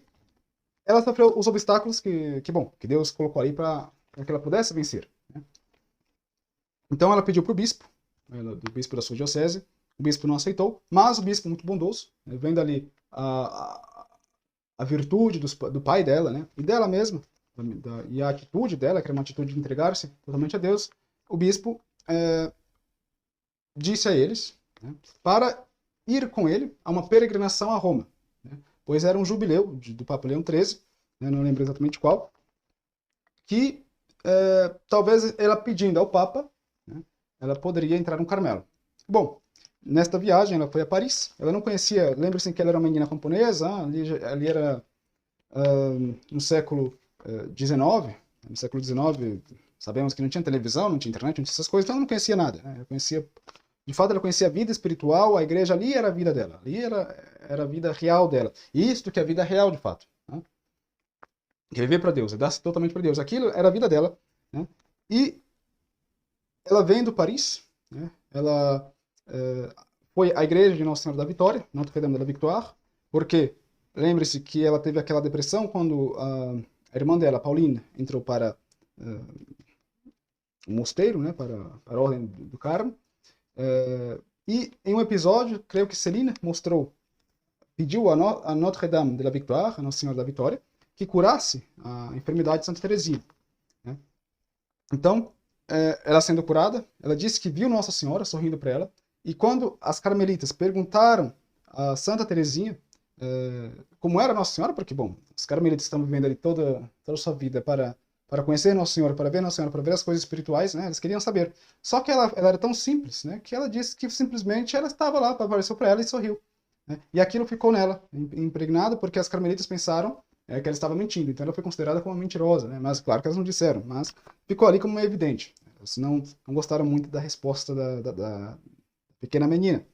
ela sofreu os obstáculos que Deus colocou ali para que ela pudesse vencer, né? Então ela pediu para o bispo, do bispo da sua diocese. O bispo não aceitou, mas o bispo, muito bondoso, né, vendo ali a virtude do pai dela, né, e dela mesma, e a atitude dela, que era uma atitude de entregar-se totalmente a Deus, o bispo disse a eles, né, para ir com ele a uma peregrinação a Roma, né, pois era um jubileu do Papa Leão XIII, né, não lembro exatamente qual, que talvez ela pedindo ao Papa, né, ela poderia entrar no Carmelo. Bom, nesta viagem ela foi a Paris, ela não conhecia, lembre-se que ela era uma menina camponesa, ali era no século XIX, no século XIX sabemos que não tinha televisão, não tinha internet, não tinha essas coisas, então ela não conhecia nada, né? De fato ela conhecia a vida espiritual, a igreja ali era a vida dela, ali era a vida real dela, e isto que é a vida real de fato, né? Que é viver para Deus, é dar-se totalmente para Deus, aquilo era a vida dela, né? E ela vem do Paris, né? Ela foi à igreja de Nossa Senhora da Vitória, Notre-Dame de la Victoire, porque lembre-se que ela teve aquela depressão quando a irmã dela, Pauline, entrou para o mosteiro, né, para a Ordem do Carmo. E em um episódio, creio que Céline pediu a Notre-Dame de la Victoire, a Nossa Senhora da Vitória, que curasse a enfermidade de Santa Teresinha, né? Então, ela sendo curada, ela disse que viu Nossa Senhora sorrindo para ela, e quando as carmelitas perguntaram a Santa Teresinha como era Nossa Senhora, porque, bom, os carmelitas estão vivendo ali toda a sua vida para conhecer Nossa Senhora, para ver Nossa Senhora, para ver as coisas espirituais, né? Eles queriam saber. Só que ela era tão simples, né, que ela disse que simplesmente ela estava lá, apareceu para ela e sorriu, né? E aquilo ficou nela, impregnado, porque as carmelitas pensaram que ela estava mentindo. Então ela foi considerada como uma mentirosa, né? Mas claro que elas não disseram, mas ficou ali como evidente. Elas não gostaram muito da resposta da pequena menina,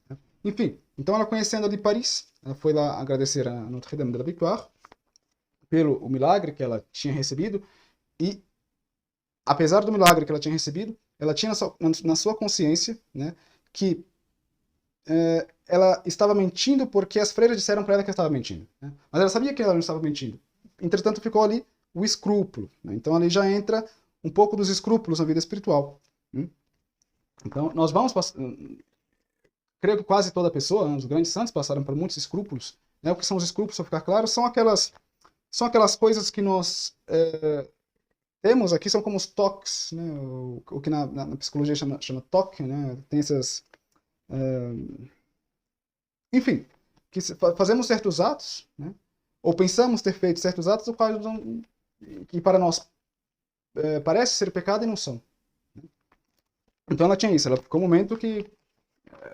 né? Enfim, então ela conhecendo ali Paris, ela foi lá agradecer a Notre-Dame de la Victoire pelo milagre que ela tinha recebido, e apesar do milagre que ela tinha recebido, ela tinha na sua consciência, né, que ela estava mentindo porque as freiras disseram para ela que ela estava mentindo, né? Mas ela sabia que ela não estava mentindo. Entretanto, ficou ali o escrúpulo, né? Então ali já entra um pouco dos escrúpulos na vida espiritual, né? Então nós vamos creio que quase toda pessoa, né, os grandes santos passaram por muitos escrúpulos, né? O que são os escrúpulos, para ficar claro, são aquelas coisas que nós temos aqui, são como os toques, né? O que na psicologia chama toque, né? Tem essas enfim, que fazemos certos atos, né? Ou pensamos ter feito certos atos, os quais que para nós parece ser pecado e não são, né? Então ela tinha isso, ela ficou um momento que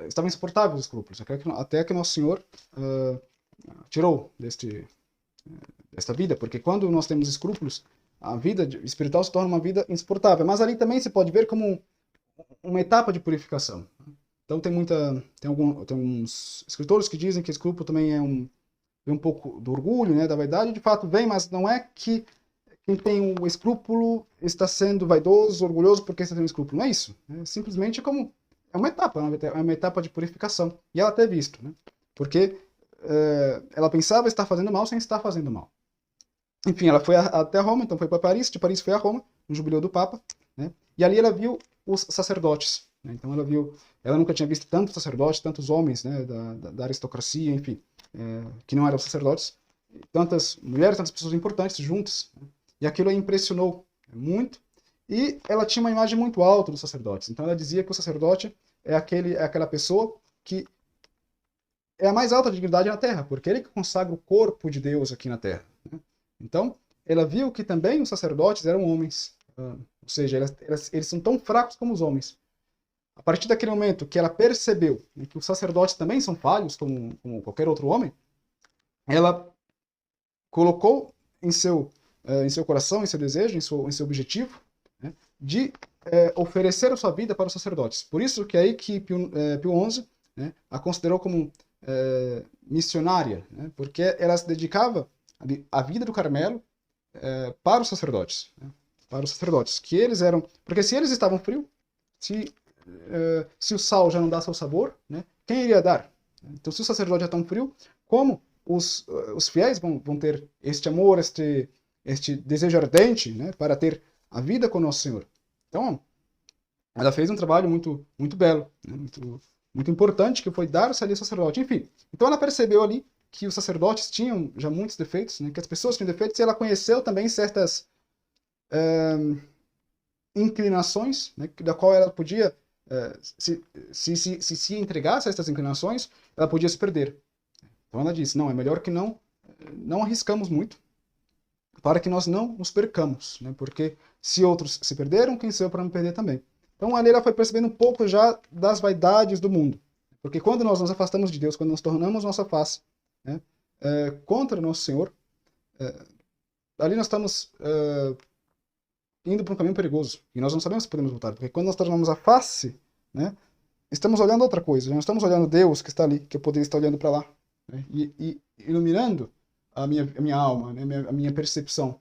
estava insuportável os escrúpulos, até que Nosso Senhor tirou desta vida, porque quando nós temos escrúpulos, a vida espiritual se torna uma vida insuportável, mas ali também se pode ver como uma etapa de purificação. Então tem alguns escritores que dizem que escrúpulo também vem um pouco do orgulho, né, da vaidade. De fato vem, mas não é que quem tem o escrúpulo está sendo vaidoso, orgulhoso porque está tendo escrúpulo. Não é isso. É simplesmente como é uma etapa de purificação. E ela teve isto, né? Porque ela pensava estar fazendo mal sem estar fazendo mal. Enfim, ela foi até Roma, então foi para Paris, de Paris foi a Roma, no jubileu do Papa, né? E ali ela viu os sacerdotes, né? Então ela nunca tinha visto tantos sacerdotes, tantos homens, né, da aristocracia, enfim, que não eram sacerdotes, tantas mulheres, tantas pessoas importantes juntas, né? E aquilo a impressionou muito, e ela tinha uma imagem muito alta dos sacerdotes. Então ela dizia que o sacerdote é aquela pessoa que é a mais alta dignidade na Terra, porque ele que consagra o corpo de Deus aqui na Terra, né? Então, ela viu que também os sacerdotes eram homens, ou seja, eles são tão fracos como os homens. A partir daquele momento que ela percebeu, né, que os sacerdotes também são falhos, como qualquer outro homem, ela colocou em seu coração, em seu desejo, em seu objetivo, né, de oferecer a sua vida para os sacerdotes. Por isso que aí que Pio XI, né, a considerou como missionária, né, porque ela se dedicava a vida do Carmelo para os sacerdotes, né, para os sacerdotes, que eles eram, porque se eles estavam frios, se o sal já não dá seu sabor, né, quem iria dar? Então, se o sacerdote é tão frio, como os fiéis vão ter este amor, este desejo ardente, né, para ter a vida com Nosso Senhor? Então, ela fez um trabalho muito, muito belo, né, muito importante, que foi dar-se ali ao sacerdote. Enfim, então ela percebeu ali que os sacerdotes tinham já muitos defeitos, né, que as pessoas tinham defeitos, e ela conheceu também certas inclinações, né, da qual ela podia, se entregasse a essas inclinações, ela podia se perder. Então ela disse, não, é melhor que não arriscamos muito, para que nós não nos percamos, né, porque se outros se perderam, quem sou eu para me perder também? Então ali ela foi percebendo um pouco já das vaidades do mundo, porque quando nós nos afastamos de Deus, quando nós tornamos nossa face, né, contra Nosso Senhor, ali nós estamos indo para um caminho perigoso, e nós não sabemos se podemos voltar, porque quando nós tornamos a face, né, estamos olhando outra coisa, não estamos olhando Deus que está ali, que eu poderia estar olhando para lá, né, e iluminando a minha alma, né, a minha percepção.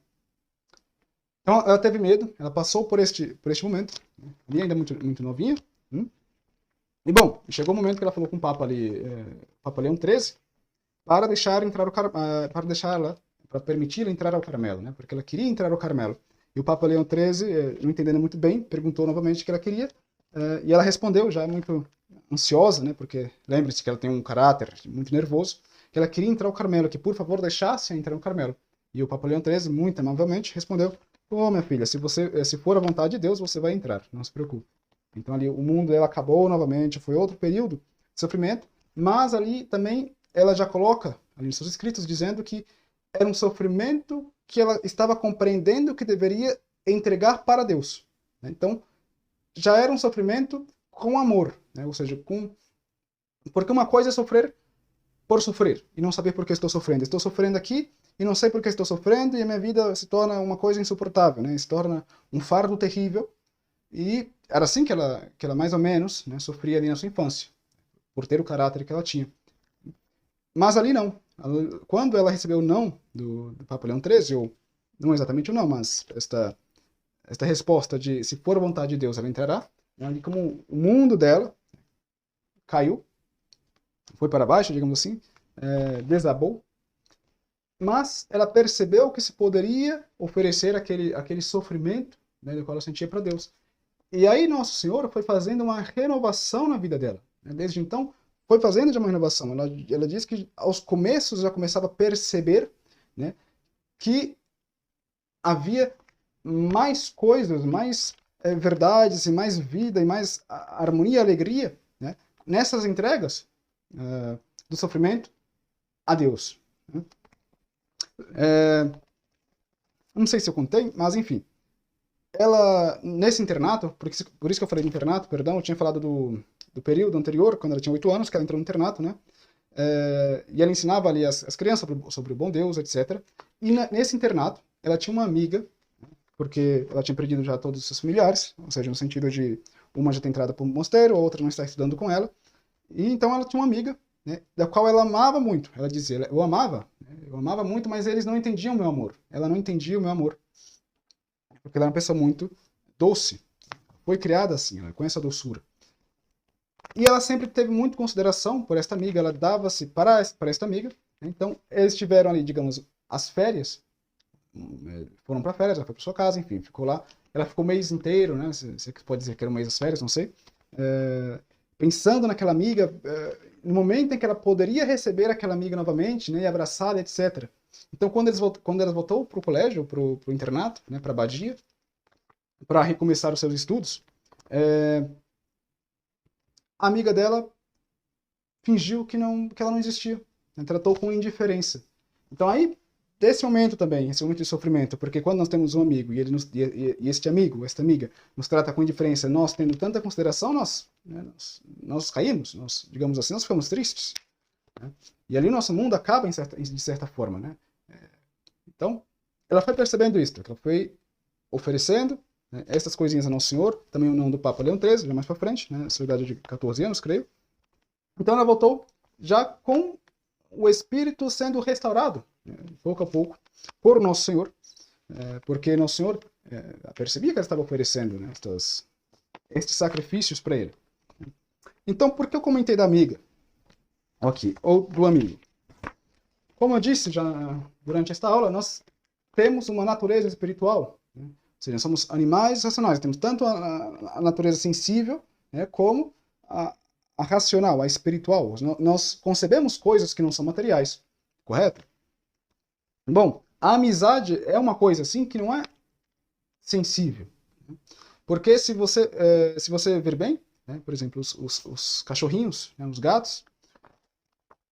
Então ela teve medo, ela passou por este momento, né, ali ainda muito, muito novinha, e bom, chegou o momento que ela falou com o Papa ali, Papa Leão XIII, para deixar entrar para permitir entrar ao Carmelo, né, porque ela queria entrar ao Carmelo. E o Papa Leão XIII, não entendendo muito bem, perguntou novamente o que ela queria, e ela respondeu, já muito ansiosa, né, porque lembre-se que ela tem um caráter muito nervoso, que ela queria entrar ao Carmelo, que por favor deixasse entrar no Carmelo. E o Papa Leão XIII, muito amavelmente, respondeu, minha filha, se for a vontade de Deus, você vai entrar, não se preocupe. Então ali o mundo dela acabou novamente, foi outro período de sofrimento, mas ali também ela já coloca, ali nos seus escritos, dizendo que era um sofrimento que ela estava compreendendo que deveria entregar para Deus, né? Então, já era um sofrimento com amor, né? Ou seja, porque uma coisa é sofrer por sofrer, e não saber por que estou sofrendo. Estou sofrendo aqui, e não sei por que estou sofrendo, e a minha vida se torna uma coisa insuportável, né? Se torna um fardo terrível, e era assim que ela mais ou menos, né, sofria ali na sua infância, por ter o caráter que ela tinha. Mas ali não. Quando ela recebeu o não do Papa Leão XIII, ou não exatamente o não, mas esta resposta de se for a vontade de Deus, ela entrará, ali como o mundo dela caiu, foi para baixo, digamos assim, desabou, mas ela percebeu que se poderia oferecer aquele sofrimento, né, do qual ela sentia para Deus. E aí Nosso Senhor foi fazendo uma renovação na vida dela, né? Desde então, foi fazendo já uma renovação. Ela diz que aos começos já começava a perceber, né, que havia mais coisas, mais verdades, e mais vida, e mais harmonia e alegria, né, nessas entregas do sofrimento a Deus, né? Não sei se eu contei, mas enfim. Ela, nesse internato, por isso que eu falei de internato, perdão, eu tinha falado do período anterior, quando ela tinha 8 anos, que ela entrou no internato, né? E ela ensinava ali as crianças sobre o bom Deus, etc. E nesse internato, ela tinha uma amiga, porque ela tinha perdido já todos os seus familiares, ou seja, no sentido de uma já ter entrado para o mosteiro, a outra não está estudando com ela. E então ela tinha uma amiga, né, da qual ela amava muito. Ela dizia, eu amava muito, mas eles não entendiam o meu amor. Ela não entendia o meu amor. Porque ela é uma pessoa muito doce. Foi criada assim, ela com essa doçura. E ela sempre teve muita consideração por esta amiga, ela dava-se para esta amiga. Então, eles tiveram ali, digamos, as férias, foram para férias, ela foi para sua casa, enfim, ficou lá. Ela ficou o mês inteiro, né? Você pode dizer que era o mês das férias, não sei. Pensando naquela amiga, no momento em que ela poderia receber aquela amiga novamente, né, e abraçá-la, etc. Então, quando ela voltou para o colégio, para o internato, né, para a abadia, para recomeçar os seus estudos, a amiga dela fingiu que ela não existia, né, tratou com indiferença. Então, aí, desse momento também, esse momento de sofrimento, porque quando nós temos um amigo e este amigo, esta amiga, nos trata com indiferença, nós tendo tanta consideração, nós caímos, digamos assim, nós ficamos tristes, né? E ali nosso mundo acaba de certa forma, né? Então, ela foi percebendo isso, ela foi oferecendo, né, essas coisinhas a Nosso Senhor, também o nome do Papa Leão XIII, já mais para frente, né, essa idade de 14 anos, creio. Então ela voltou já com o espírito sendo restaurado, né, pouco a pouco, por Nosso Senhor, porque Nosso Senhor percebia que ela estava oferecendo, né, estes sacrifícios para ele. Então, por que eu comentei da amiga aqui, ou do amigo? Como eu disse já durante esta aula, nós temos uma natureza espiritual, né? Ou seja, somos animais racionais, temos tanto a natureza sensível, né, como a racional, a espiritual. Nós concebemos coisas que não são materiais, correto? Bom, a amizade é uma coisa assim que não é sensível, né? Porque se você ver bem, né, por exemplo, os cachorrinhos, né, os gatos,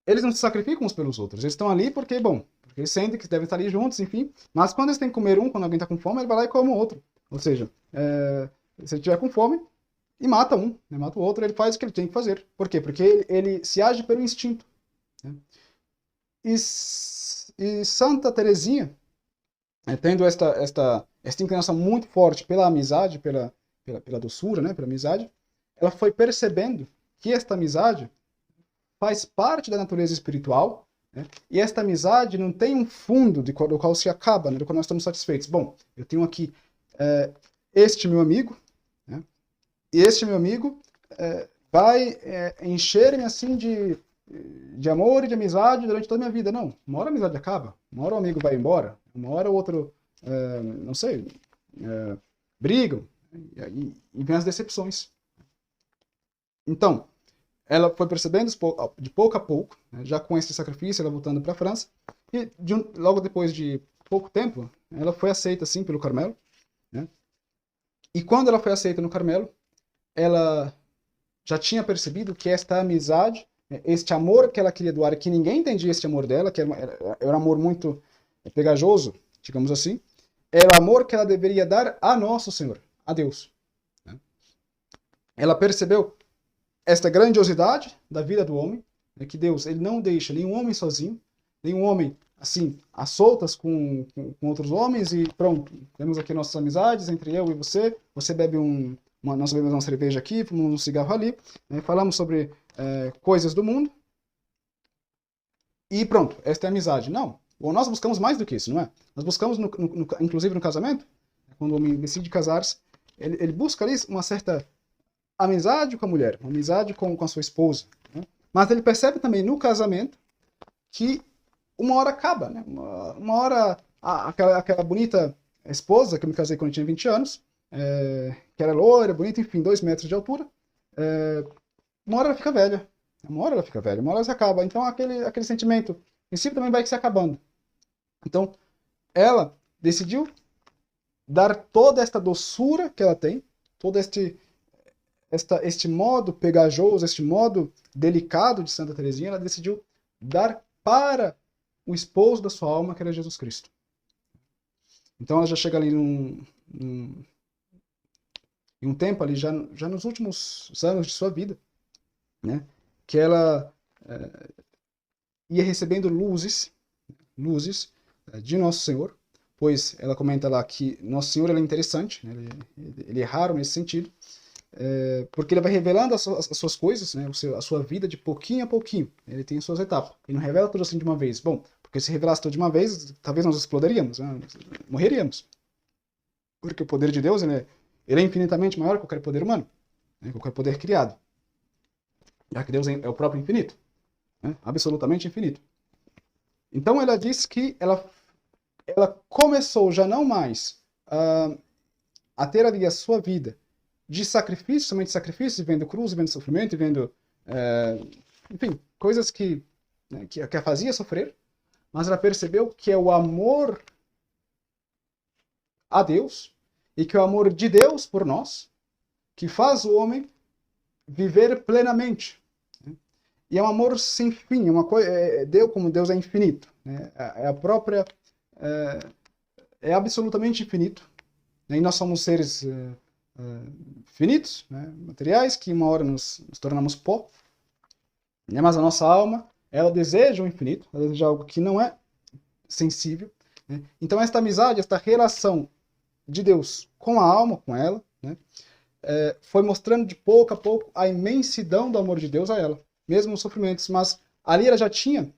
eles não se sacrificam uns pelos outros. Eles estão ali porque, bom, porque eles sentem que devem estar ali juntos, enfim. Mas quando eles têm que comer um, quando alguém está com fome, ele vai lá e come o outro. Ou seja, se ele estiver com fome e mata um, né, mata o outro, ele faz o que ele tem que fazer. Por quê? Porque ele se age pelo instinto, né? E Santa Teresinha, tendo esta inclinação muito forte pela amizade, pela doçura, né, pela amizade, ela foi percebendo que esta amizade faz parte da natureza espiritual, né? E esta amizade não tem um fundo do qual se acaba, né? Do qual nós estamos satisfeitos. Bom, eu tenho aqui este meu amigo, né? E este meu amigo vai encher-me assim de amor e de amizade durante toda a minha vida. Não, uma hora a amizade acaba, uma hora o amigo vai embora, uma hora o outro, não sei, brigam, e vem as decepções. Então, ela foi percebendo de pouco a pouco, né, já com esse sacrifício, ela voltando para a França, e logo depois de pouco tempo, ela foi aceita, assim, pelo Carmelo, né? E quando ela foi aceita no Carmelo, ela já tinha percebido que esta amizade, este amor que ela queria doar, que ninguém entendia este amor dela, que era um amor muito pegajoso, digamos assim, era o amor que ela deveria dar a Nosso Senhor, a Deus, né? Ela percebeu esta grandiosidade da vida do homem, né, que Deus ele não deixa nenhum homem sozinho, nenhum homem assim, às soltas com outros homens e pronto, temos aqui nossas amizades entre eu e você bebe nós bebemos uma cerveja aqui, fumamos um cigarro ali, né, falamos sobre coisas do mundo e pronto, esta é a amizade. Não, ou nós buscamos mais do que isso, não é? Nós buscamos, inclusive no casamento, quando o homem decide casar-se, ele busca ali uma certa amizade com a mulher, uma amizade com a sua esposa, né? Mas ele percebe também no casamento que uma hora acaba, né? Uma hora aquela bonita esposa que eu me casei quando eu tinha 20 anos, que era loira, bonita, enfim, 2 metros de altura, uma hora ela fica velha, uma hora ela se acaba. Então aquele sentimento em si também vai se acabando. Então ela decidiu dar toda esta doçura que ela tem, todo este modo pegajoso, este modo delicado de Santa Teresinha, ela decidiu dar para o esposo da sua alma, que era Jesus Cristo. Então ela já chega ali em um tempo ali, já nos últimos anos de sua vida, né, que ela ia recebendo luzes de Nosso Senhor, pois ela comenta lá que Nosso Senhor ele é interessante, né, ele é raro nesse sentido, porque ele vai revelando as suas coisas, né, a sua vida de pouquinho a pouquinho. Ele tem suas etapas. Ele não revela tudo assim de uma vez. Bom, porque se revelasse tudo de uma vez, talvez nós explodaríamos, né, morreríamos. Porque o poder de Deus ele é infinitamente maior que qualquer poder humano, né, qualquer poder criado. Já que Deus é o próprio infinito, né, absolutamente infinito. Então ela diz que ela começou já não mais a ter ali a sua vida de sacrifício, somente sacrifício, vendo cruz, vendo sofrimento, vendo, enfim, coisas que a fazia sofrer, mas ela percebeu que é o amor a Deus e que é o amor de Deus por nós que faz o homem viver plenamente, né? E é um amor sem fim, é uma coisa, Deus, como Deus é infinito, né? É absolutamente infinito, né? E nós somos seres finitos, né, materiais, que uma hora nos tornamos pó, né, mas a nossa alma, ela deseja o infinito, ela deseja algo que não é sensível, né? Então esta amizade, esta relação de Deus com a alma, com ela, né, foi mostrando de pouco a pouco a imensidão do amor de Deus a ela, mesmo os sofrimentos. Mas ali ela já tinha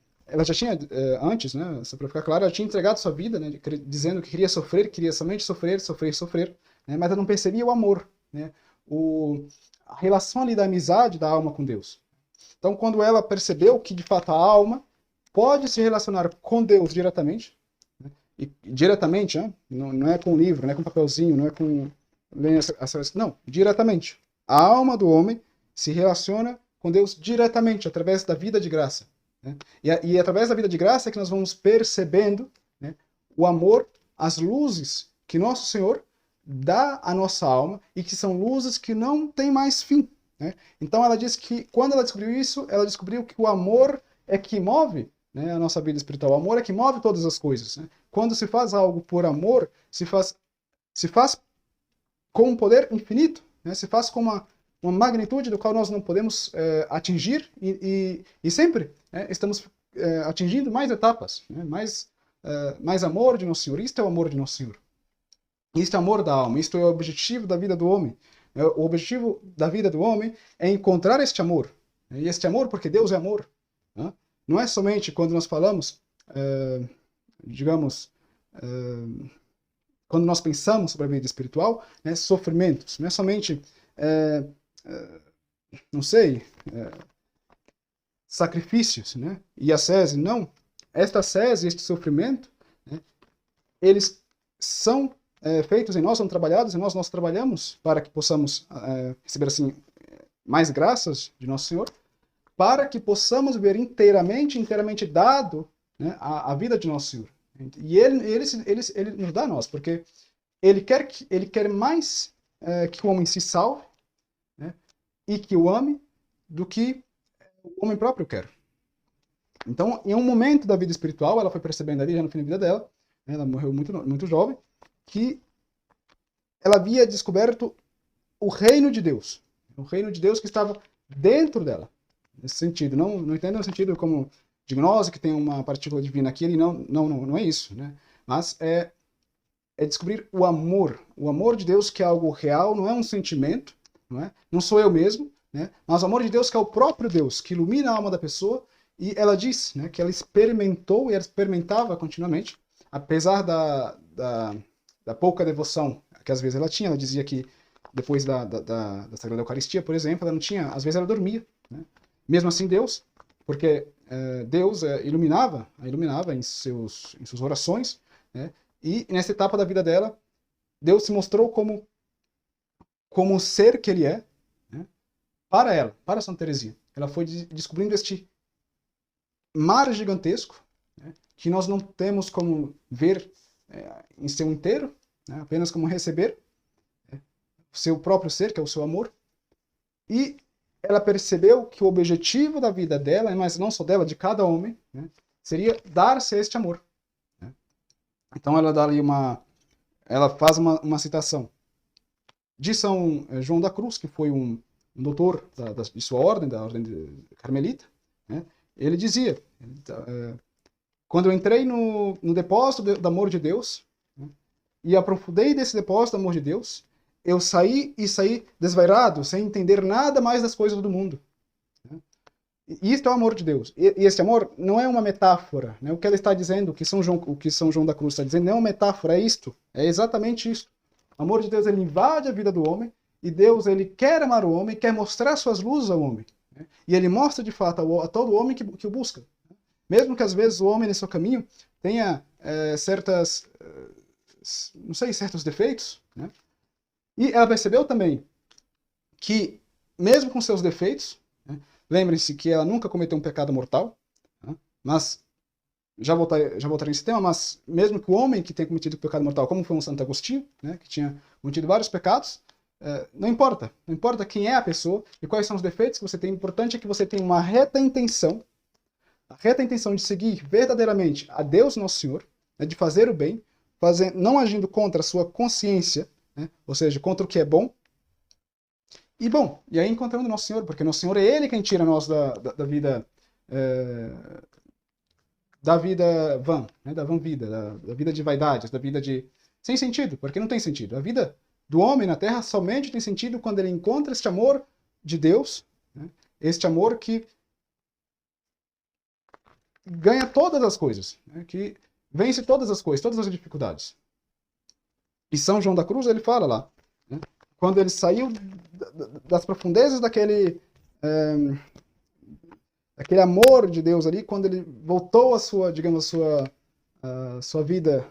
antes, né, só para ficar claro, ela tinha entregado sua vida, né, dizendo que queria sofrer, queria somente sofrer, sofrer, sofrer, né, mas ela não percebia o amor, né, a relação ali da amizade da alma com Deus. Então, quando ela percebeu que de fato a alma pode se relacionar com Deus diretamente, né, e diretamente, né, não é com o livro, não é com papelzinho, não é com não, diretamente. A alma do homem se relaciona com Deus diretamente, através da vida de graça. Né? E através da vida de graça é que nós vamos percebendo, né, o amor, as luzes que Nosso Senhor dá à nossa alma e que são luzes que não têm mais fim. Né? Então ela diz que quando ela descobriu isso, ela descobriu que o amor é que move, né, a nossa vida espiritual. O amor é que move todas as coisas. Né? Quando se faz algo por amor, se faz com um poder infinito, né? Se faz com uma magnitude do qual nós não podemos atingir e sempre, né, estamos atingindo mais etapas, né? Mais amor de Nosso Senhor. Isto é o amor de Nosso Senhor. Isto é o amor da alma. Isto é o objetivo da vida do homem. O objetivo da vida do homem é encontrar este amor. E este amor porque Deus é amor. Né? Não é somente quando nós falamos, digamos, quando nós pensamos sobre a vida espiritual, né, sofrimentos. Não é somente, não sei, sacrifícios, né, e ascese. Não. Esta ascese, este sofrimento, né, eles são feitos em nós, são trabalhados em nós. Nós trabalhamos para que possamos receber assim mais graças de Nosso Senhor, para que possamos ver inteiramente dado, né, a vida de Nosso Senhor. E ele nos dá a nós, porque ele quer mais que o homem se salve, né, e que o ame do que o homem próprio quer. Então, em um momento da vida espiritual, ela foi percebendo ali, já no fim da vida dela, né, ela morreu muito jovem, que ela havia descoberto o reino de Deus. O reino de Deus que estava dentro dela. Nesse sentido. Não entenda no sentido como de gnose, que tem uma partícula divina aqui, não é isso, né? Mas é descobrir o amor de Deus, que é algo real, não é um sentimento, não sou eu mesmo, né? Mas o amor de Deus que é o próprio Deus, que ilumina a alma da pessoa, e ela diz, né, que ela experimentou e ela experimentava continuamente, apesar da pouca devoção que às vezes ela tinha. Ela dizia que depois da Sagrada Eucaristia, por exemplo, ela não tinha, às vezes ela dormia, né? Mesmo assim Deus, porque Deus iluminava em suas orações, né? E nessa etapa da vida dela, Deus se mostrou como o ser que ele é, né? Para ela, para Santa Teresinha. Ela foi descobrindo este mar gigantesco, né? Que nós não temos como ver em seu inteiro, né? Apenas como receber, né? O seu próprio ser, que é o seu amor. E ela percebeu que o objetivo da vida dela, mas não só dela, de cada homem, né, seria dar-se a este amor. Né? Então ela dá ali ela faz uma citação de São João da Cruz, que foi um doutor de sua ordem, da ordem carmelita. Né? Ele dizia, quando eu entrei no depósito do amor de Deus, né, e aprofundei desse depósito do amor de Deus, eu saí desvairado, sem entender nada mais das coisas do mundo. E isto é o amor de Deus. E esse amor não é uma metáfora. Né? O que ela está dizendo, o que São João da Cruz está dizendo, não é uma metáfora, é isto. É exatamente isto. O amor de Deus, ele invade a vida do homem, e Deus, ele quer amar o homem, quer mostrar suas luzes ao homem. Né? E ele mostra, de fato, a todo homem que o busca. Mesmo que, às vezes, o homem, nesse seu caminho, tenha certos defeitos, né? E ela percebeu também que, mesmo com seus defeitos, né, lembrem-se que ela nunca cometeu um pecado mortal, né, mas, já voltarei nesse tema, mas mesmo que o homem que tenha cometido pecado mortal, como foi um Santo Agostinho, né, que tinha cometido vários pecados, não importa quem é a pessoa e quais são os defeitos que você tem, o importante é que você tenha uma reta intenção, de seguir verdadeiramente a Deus Nosso Senhor, né, de fazer o bem, não agindo contra a sua consciência, né? Ou seja, contra o que é bom. E aí encontrando Nosso Senhor, porque Nosso Senhor é Ele quem tira nós da vida da vida vã, né? Da vã vida, da vida de vaidades, da vida de sem sentido, porque não tem sentido. A vida do homem na Terra somente tem sentido quando ele encontra este amor de Deus, né? Este amor que ganha todas as coisas, né? Que vence todas as coisas, todas as dificuldades. E São João da Cruz, ele fala lá, né? Quando ele saiu das profundezas daquele amor de Deus ali, quando ele voltou à sua, digamos, à sua vida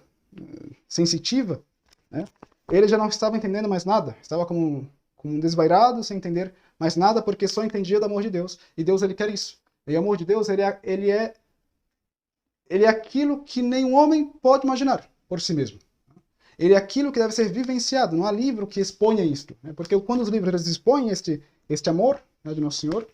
sensitiva, né? Ele já não estava entendendo mais nada, estava como um desvairado, sem entender mais nada, porque só entendia do amor de Deus. E Deus, ele quer isso. E o amor de Deus, ele é aquilo que nenhum homem pode imaginar por si mesmo. Ele é aquilo que deve ser vivenciado. Não há livro que exponha isto, né? Porque quando os livros eles expõem este amor, né, de Nosso Senhor,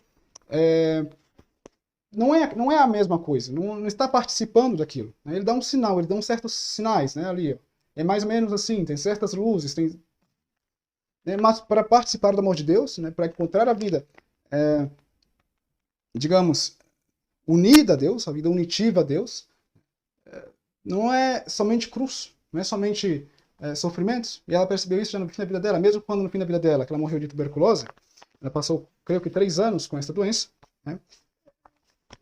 não é a mesma coisa. Não está participando daquilo, né? Ele dá um sinal, ele dá uns certos sinais, né, ali. Ó. É mais ou menos assim, tem certas luzes, né, mas para participar do amor de Deus, né, para encontrar a vida, digamos, unida a Deus, a vida unitiva a Deus, não é somente cruz, não é somente sofrimentos. E ela percebeu isso já no fim da vida dela, mesmo quando no fim da vida dela, que ela morreu de tuberculose, ela passou, creio que 3 anos com essa doença, né?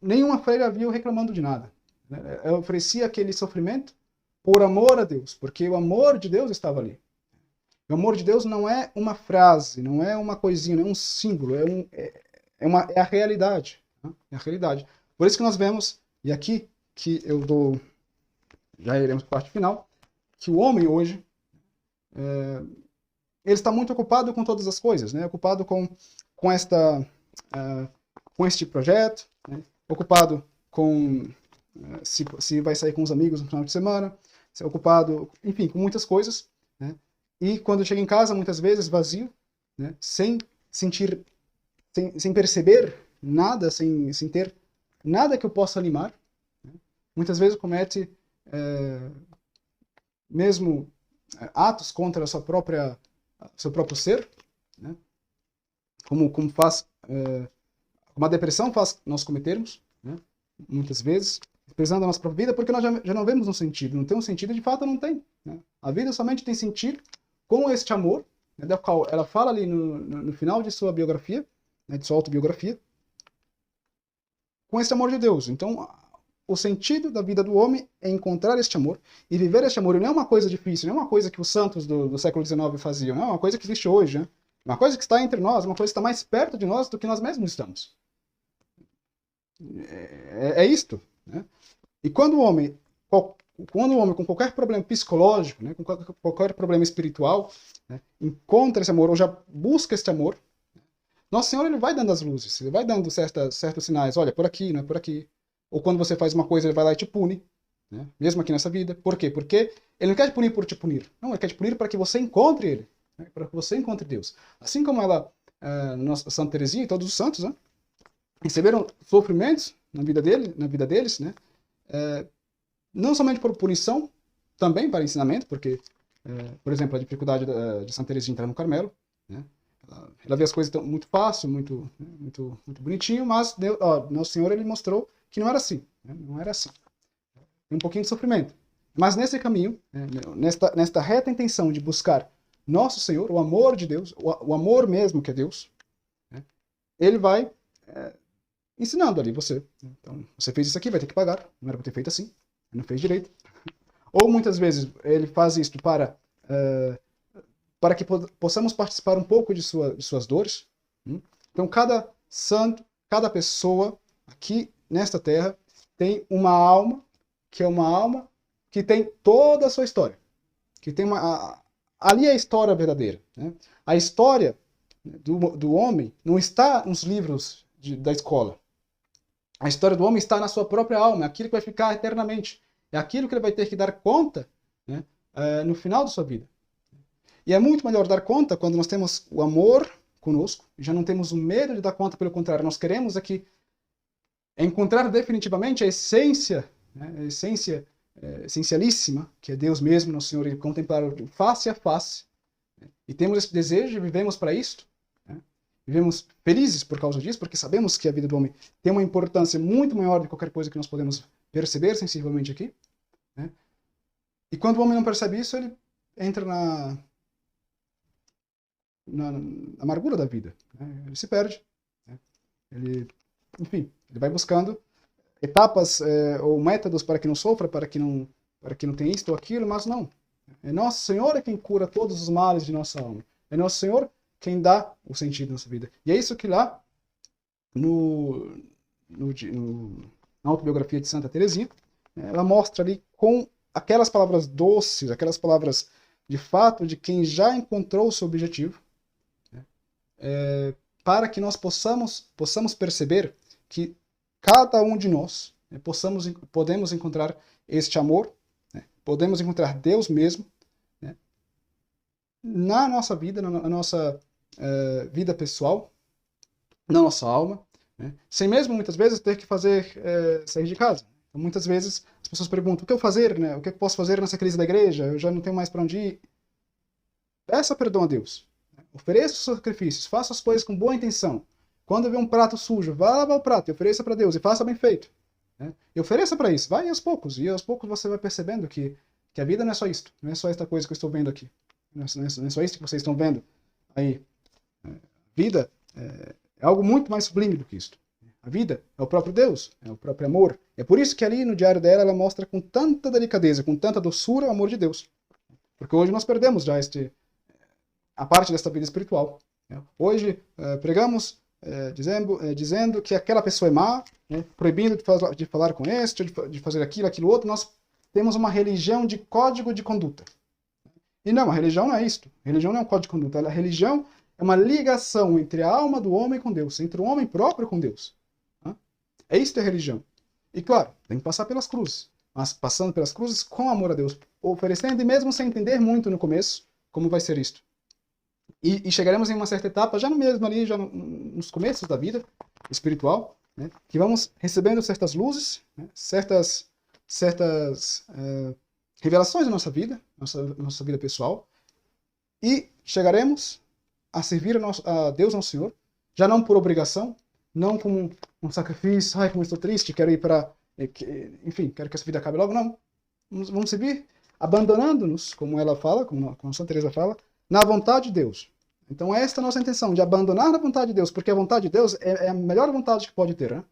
Nenhuma freira a viu reclamando de nada, né? Ela oferecia aquele sofrimento por amor a Deus, porque o amor de Deus estava ali. O amor de Deus não é uma frase, não é uma coisinha, não é um símbolo, é a realidade, né? É a realidade. Por isso que nós vemos, e aqui que eu dou, já iremos para a parte final, que o homem hoje, ele está muito ocupado com todas as coisas, né? Ocupado com este projeto, né? Ocupado com se vai sair com os amigos no final de semana, se é ocupado, enfim, com muitas coisas, né? E quando chega em casa, muitas vezes vazio, né? Sem sentir, sem perceber nada, sem ter nada que eu possa animar, né? Muitas vezes comete mesmo atos contra seu próprio ser, né? Como faz, como a depressão faz nós cometermos, né? Muitas vezes, pesando a nossa própria vida, porque nós já não vemos um sentido. Não tem um sentido, de fato não tem, né? A vida somente tem sentido com este amor, né, da qual ela fala ali no final de sua biografia, né, de sua autobiografia, com este amor de Deus. Então, o sentido da vida do homem é encontrar este amor e viver este amor. E não é uma coisa difícil, não é uma coisa que os santos do século XIX faziam, não é uma coisa que existe hoje, né? Uma coisa que está entre nós, uma coisa que está mais perto de nós do que nós mesmos estamos. É isto, né? E quando o homem com qualquer problema psicológico, né, com qualquer problema espiritual, né, encontra esse amor, ou já busca esse amor, Nosso Senhor, ele vai dando as luzes, ele vai dando certos sinais, olha, por aqui, não é por aqui. Ou quando você faz uma coisa, ele vai lá e te pune, né, mesmo aqui nessa vida. Por quê? Porque ele não quer te punir por te punir. Não, ele quer te punir para que você encontre ele, né, para que você encontre Deus. Assim como ela, Santa Teresinha e todos os santos, né, receberam sofrimentos na vida deles, né, não somente por punição, também para ensinamento, porque, por exemplo, a dificuldade de Santa Teresinha entrar no Carmelo, né? Ela vê as coisas muito fácil, muito bonitinho, mas Nosso Senhor, ele mostrou que não era assim, né? Não era assim. Tem um pouquinho de sofrimento. Mas nesse caminho, né, nesta reta intenção de buscar Nosso Senhor, o amor de Deus, o amor mesmo que é Deus, né? Ele vai ensinando ali você. Então, você fez isso aqui, vai ter que pagar. Não era para ter feito assim. Não fez direito. Ou muitas vezes ele faz isso para que possamos participar um pouco de suas dores. Então cada santo, cada pessoa aqui nesta terra tem uma alma que é uma alma que tem toda a sua história. Que tem ali é a história verdadeira, né? A história do homem não está nos livros da escola. A história do homem está na sua própria alma, é aquilo que vai ficar eternamente. É aquilo que ele vai ter que dar conta, né, no final da sua vida. E é muito melhor dar conta quando nós temos o amor conosco, já não temos o medo de dar conta, pelo contrário, nós queremos aqui encontrar definitivamente a essência, né, a essência essencialíssima, que é Deus mesmo, Nosso Senhor, e contemplar face a face. Né, e temos esse desejo e vivemos para isto. Vivemos felizes por causa disso, porque sabemos que a vida do homem tem uma importância muito maior do que qualquer coisa que nós podemos perceber sensivelmente aqui, né? E quando o homem não percebe isso, ele entra na amargura da vida, né? Ele se perde, né? Enfim, ele vai buscando etapas ou métodos para que não sofra, para que não tenha isto ou aquilo, mas não. É Nosso Senhor é quem cura todos os males de nossa alma. É Nosso Senhor quem dá o sentido da nossa vida. E é isso que lá, na autobiografia de Santa Teresinha, ela mostra ali com aquelas palavras doces, aquelas palavras de fato de quem já encontrou o seu objetivo, né? Para que nós possamos perceber que cada um de nós, né, podemos encontrar este amor, né, podemos encontrar Deus mesmo, né, na nossa vida, na nossa vida pessoal, na nossa alma, né, sem mesmo muitas vezes ter que sair de casa. Então, muitas vezes as pessoas perguntam: o que eu fazer, né? O que eu posso fazer nessa crise da igreja? Eu já não tenho mais para onde ir. Peça perdão a Deus, né? Ofereça os sacrifícios, faça as coisas com boa intenção. Quando vê um prato sujo, vá lavar o prato e ofereça para Deus, e faça bem feito, né? E ofereça para isso, vai aos poucos, e aos poucos você vai percebendo que a vida não é só isto, não é só esta coisa que eu estou vendo aqui, não é só isso que vocês estão vendo aí. A vida é algo muito mais sublime do que isto. A vida é o próprio Deus, é o próprio amor. É por isso que ali no diário dela ela mostra com tanta delicadeza, com tanta doçura o amor de Deus. Porque hoje nós perdemos já a parte desta vida espiritual. Hoje pregamos dizendo que aquela pessoa é má, né, proibindo de falar com este, de fazer aquilo outro. Nós temos uma religião de código de conduta. E não, a religião não é isto. A religião não é um código de conduta. A religião é uma ligação entre a alma do homem com Deus, entre o homem próprio com Deus. É isto a religião. E claro, tem que passar pelas cruzes. Mas passando pelas cruzes com amor a Deus, oferecendo, e mesmo sem entender muito no começo como vai ser isto. E chegaremos em uma certa etapa, já mesmo ali, já nos começos da vida espiritual, né, que vamos recebendo certas luzes, né, certas revelações da nossa vida, nossa vida pessoal, e chegaremos a servir a Deus, nosso Senhor, já não por obrigação, não como um sacrifício, ai, como eu estou triste, quero ir para... Enfim, quero que essa vida acabe logo, não. Vamos servir abandonando-nos, como ela fala, como Santa Teresa fala, na vontade de Deus. Então esta é a nossa intenção, de abandonar a vontade de Deus, porque a vontade de Deus é a melhor vontade que pode ter, né?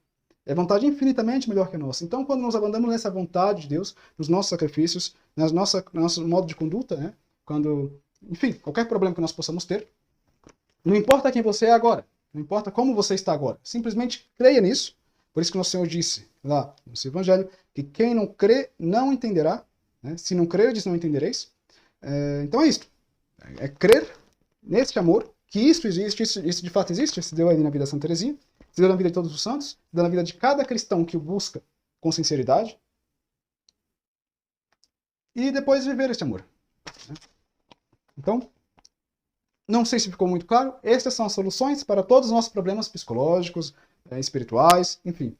É a vontade infinitamente melhor que a nossa. Então quando nós abandonamos essa vontade de Deus, nos nossos sacrifícios, no nosso modo de conduta, né? Enfim, qualquer problema que nós possamos ter, não importa quem você é agora, não importa como você está agora, simplesmente creia nisso. Por isso que nosso Senhor disse lá no seu Evangelho que quem não crê não entenderá, né? Se não creres, não entendereis. Então é isto. É crer neste amor, que isso existe, isso de fato existe, se deu aí na vida de Santa Teresinha, se deu na vida de todos os santos, se deu na vida de cada cristão que o busca com sinceridade, e depois viver este amor. Então, não sei se ficou muito claro, estas são as soluções para todos os nossos problemas psicológicos, espirituais, enfim.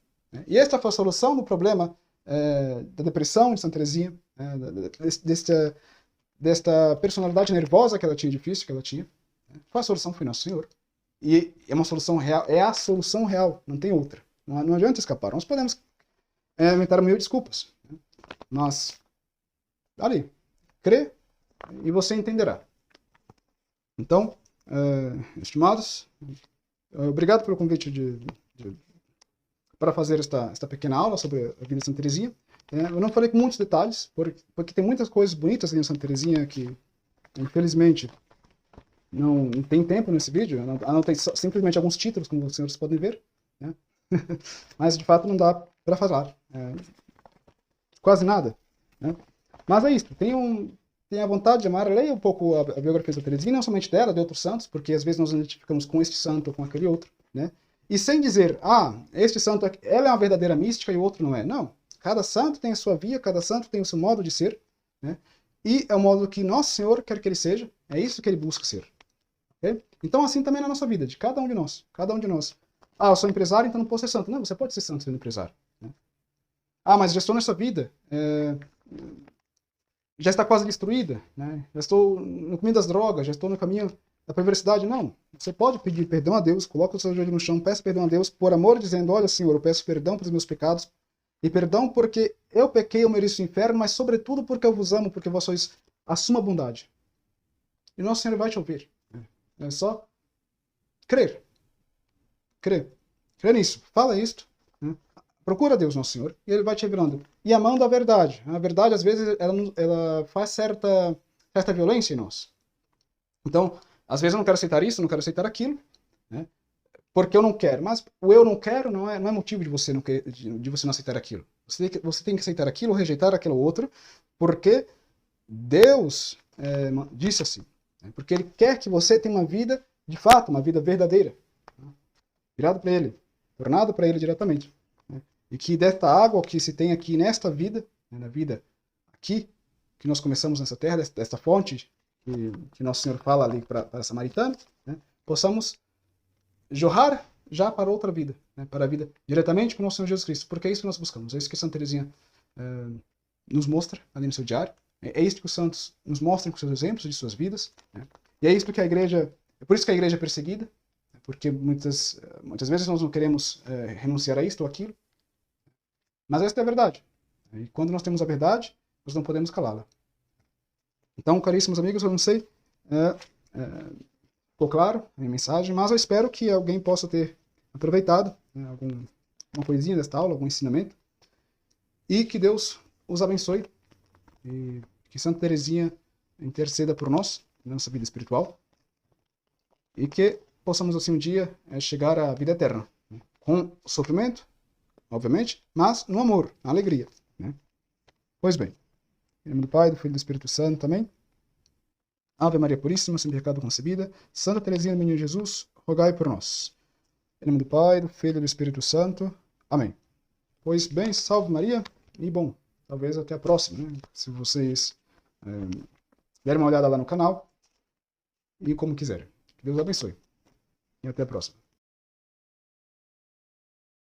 E esta foi a solução do problema da depressão de Santa Teresinha, desta personalidade nervosa que ela tinha, difícil que ela tinha. Qual a solução? Foi Nosso Senhor. E é uma solução real, é a solução real, não tem outra. Não adianta escapar. Nós podemos inventar mil desculpas. Mas, ali, crê e você entenderá. Então, estimados, obrigado pelo convite para fazer esta pequena aula sobre a vida de Santa Teresinha. Eu não falei com muitos detalhes, porque tem muitas coisas bonitas ali em Santa Teresinha que, infelizmente, não tem tempo nesse vídeo. Anotei simplesmente alguns títulos, como os senhores podem ver, né? Mas, de fato, não dá para falar. Quase nada, né? Mas é isso. Tenha vontade de amar, leia um pouco a biografia da Teresinha, não somente dela, de outros santos, porque às vezes nós nos identificamos com este santo ou com aquele outro, né? E sem dizer, este santo, ela é uma verdadeira mística e o outro não é. Não. Cada santo tem a sua via, cada santo tem o seu modo de ser, né? E é o modo que Nosso Senhor quer que ele seja, é isso que ele busca ser. Okay? Então assim também na nossa vida, de cada um de nós. Cada um de nós. Eu sou empresário, então não posso ser santo. Não, você pode ser santo sendo empresário, né? Mas já estou nessa vida, já está quase destruída, né? Já estou no caminho das drogas, já estou no caminho da perversidade. Não. Você pode pedir perdão a Deus, coloca o seu joelho no chão, peça perdão a Deus, por amor, dizendo, olha, Senhor, eu peço perdão pelos meus pecados, E perdão porque eu pequei, eu mereço o inferno, mas sobretudo porque eu vos amo, porque vós sois a suma bondade. E nosso Senhor vai te ouvir. É só crer. Crer. Crer nisso. Fala isto. Né? Procura Deus, nosso Senhor, e Ele vai te revelando. E amando a verdade. A verdade, às vezes, ela faz certa violência em nós. Então, às vezes eu não quero aceitar isso, não quero aceitar aquilo, né? Porque eu não quero. Mas o eu não quero não é motivo de você de você não aceitar aquilo. Você tem que aceitar aquilo ou rejeitar aquilo outro, porque Deus disse assim. Né? Porque Ele quer que você tenha uma vida, de fato, uma vida verdadeira. Virado para Ele, tornado para Ele diretamente. Né? E que desta água que se tem aqui nesta vida, né, na vida aqui, que nós começamos nessa terra, desta fonte que Nosso Senhor fala ali para a samaritana, né, possamos jorrar já para outra vida, né, para a vida diretamente com o nosso Senhor Jesus Cristo, porque é isso que nós buscamos, é isso que Santa Teresinha nos mostra ali no seu diário, é isso que os santos nos mostram com seus exemplos de suas vidas, né, e é isso que a igreja, é por isso que a igreja é perseguida, porque muitas vezes nós não queremos renunciar a isto ou aquilo, mas esta é a verdade, e quando nós temos a verdade, nós não podemos calá-la. Então, caríssimos amigos, eu não sei, ficou claro a minha mensagem, mas eu espero que alguém possa ter aproveitado, né, uma coisinha desta aula, algum ensinamento, e que Deus os abençoe, e que Santa Teresinha interceda por nós, na nossa vida espiritual, e que possamos assim um dia chegar à vida eterna, né, com sofrimento, obviamente, mas no amor, na alegria. Né? Pois bem, em nome do Pai, do Filho e do Espírito Santo também. Ave Maria Puríssima, sem pecado concebida. Santa Teresinha, Menina Jesus, rogai por nós. Em nome do Pai, do Filho e do Espírito Santo. Amém. Pois bem, salve Maria e bom, talvez até a próxima, né? Se vocês derem uma olhada lá no canal e como quiserem. Que Deus abençoe. E até a próxima.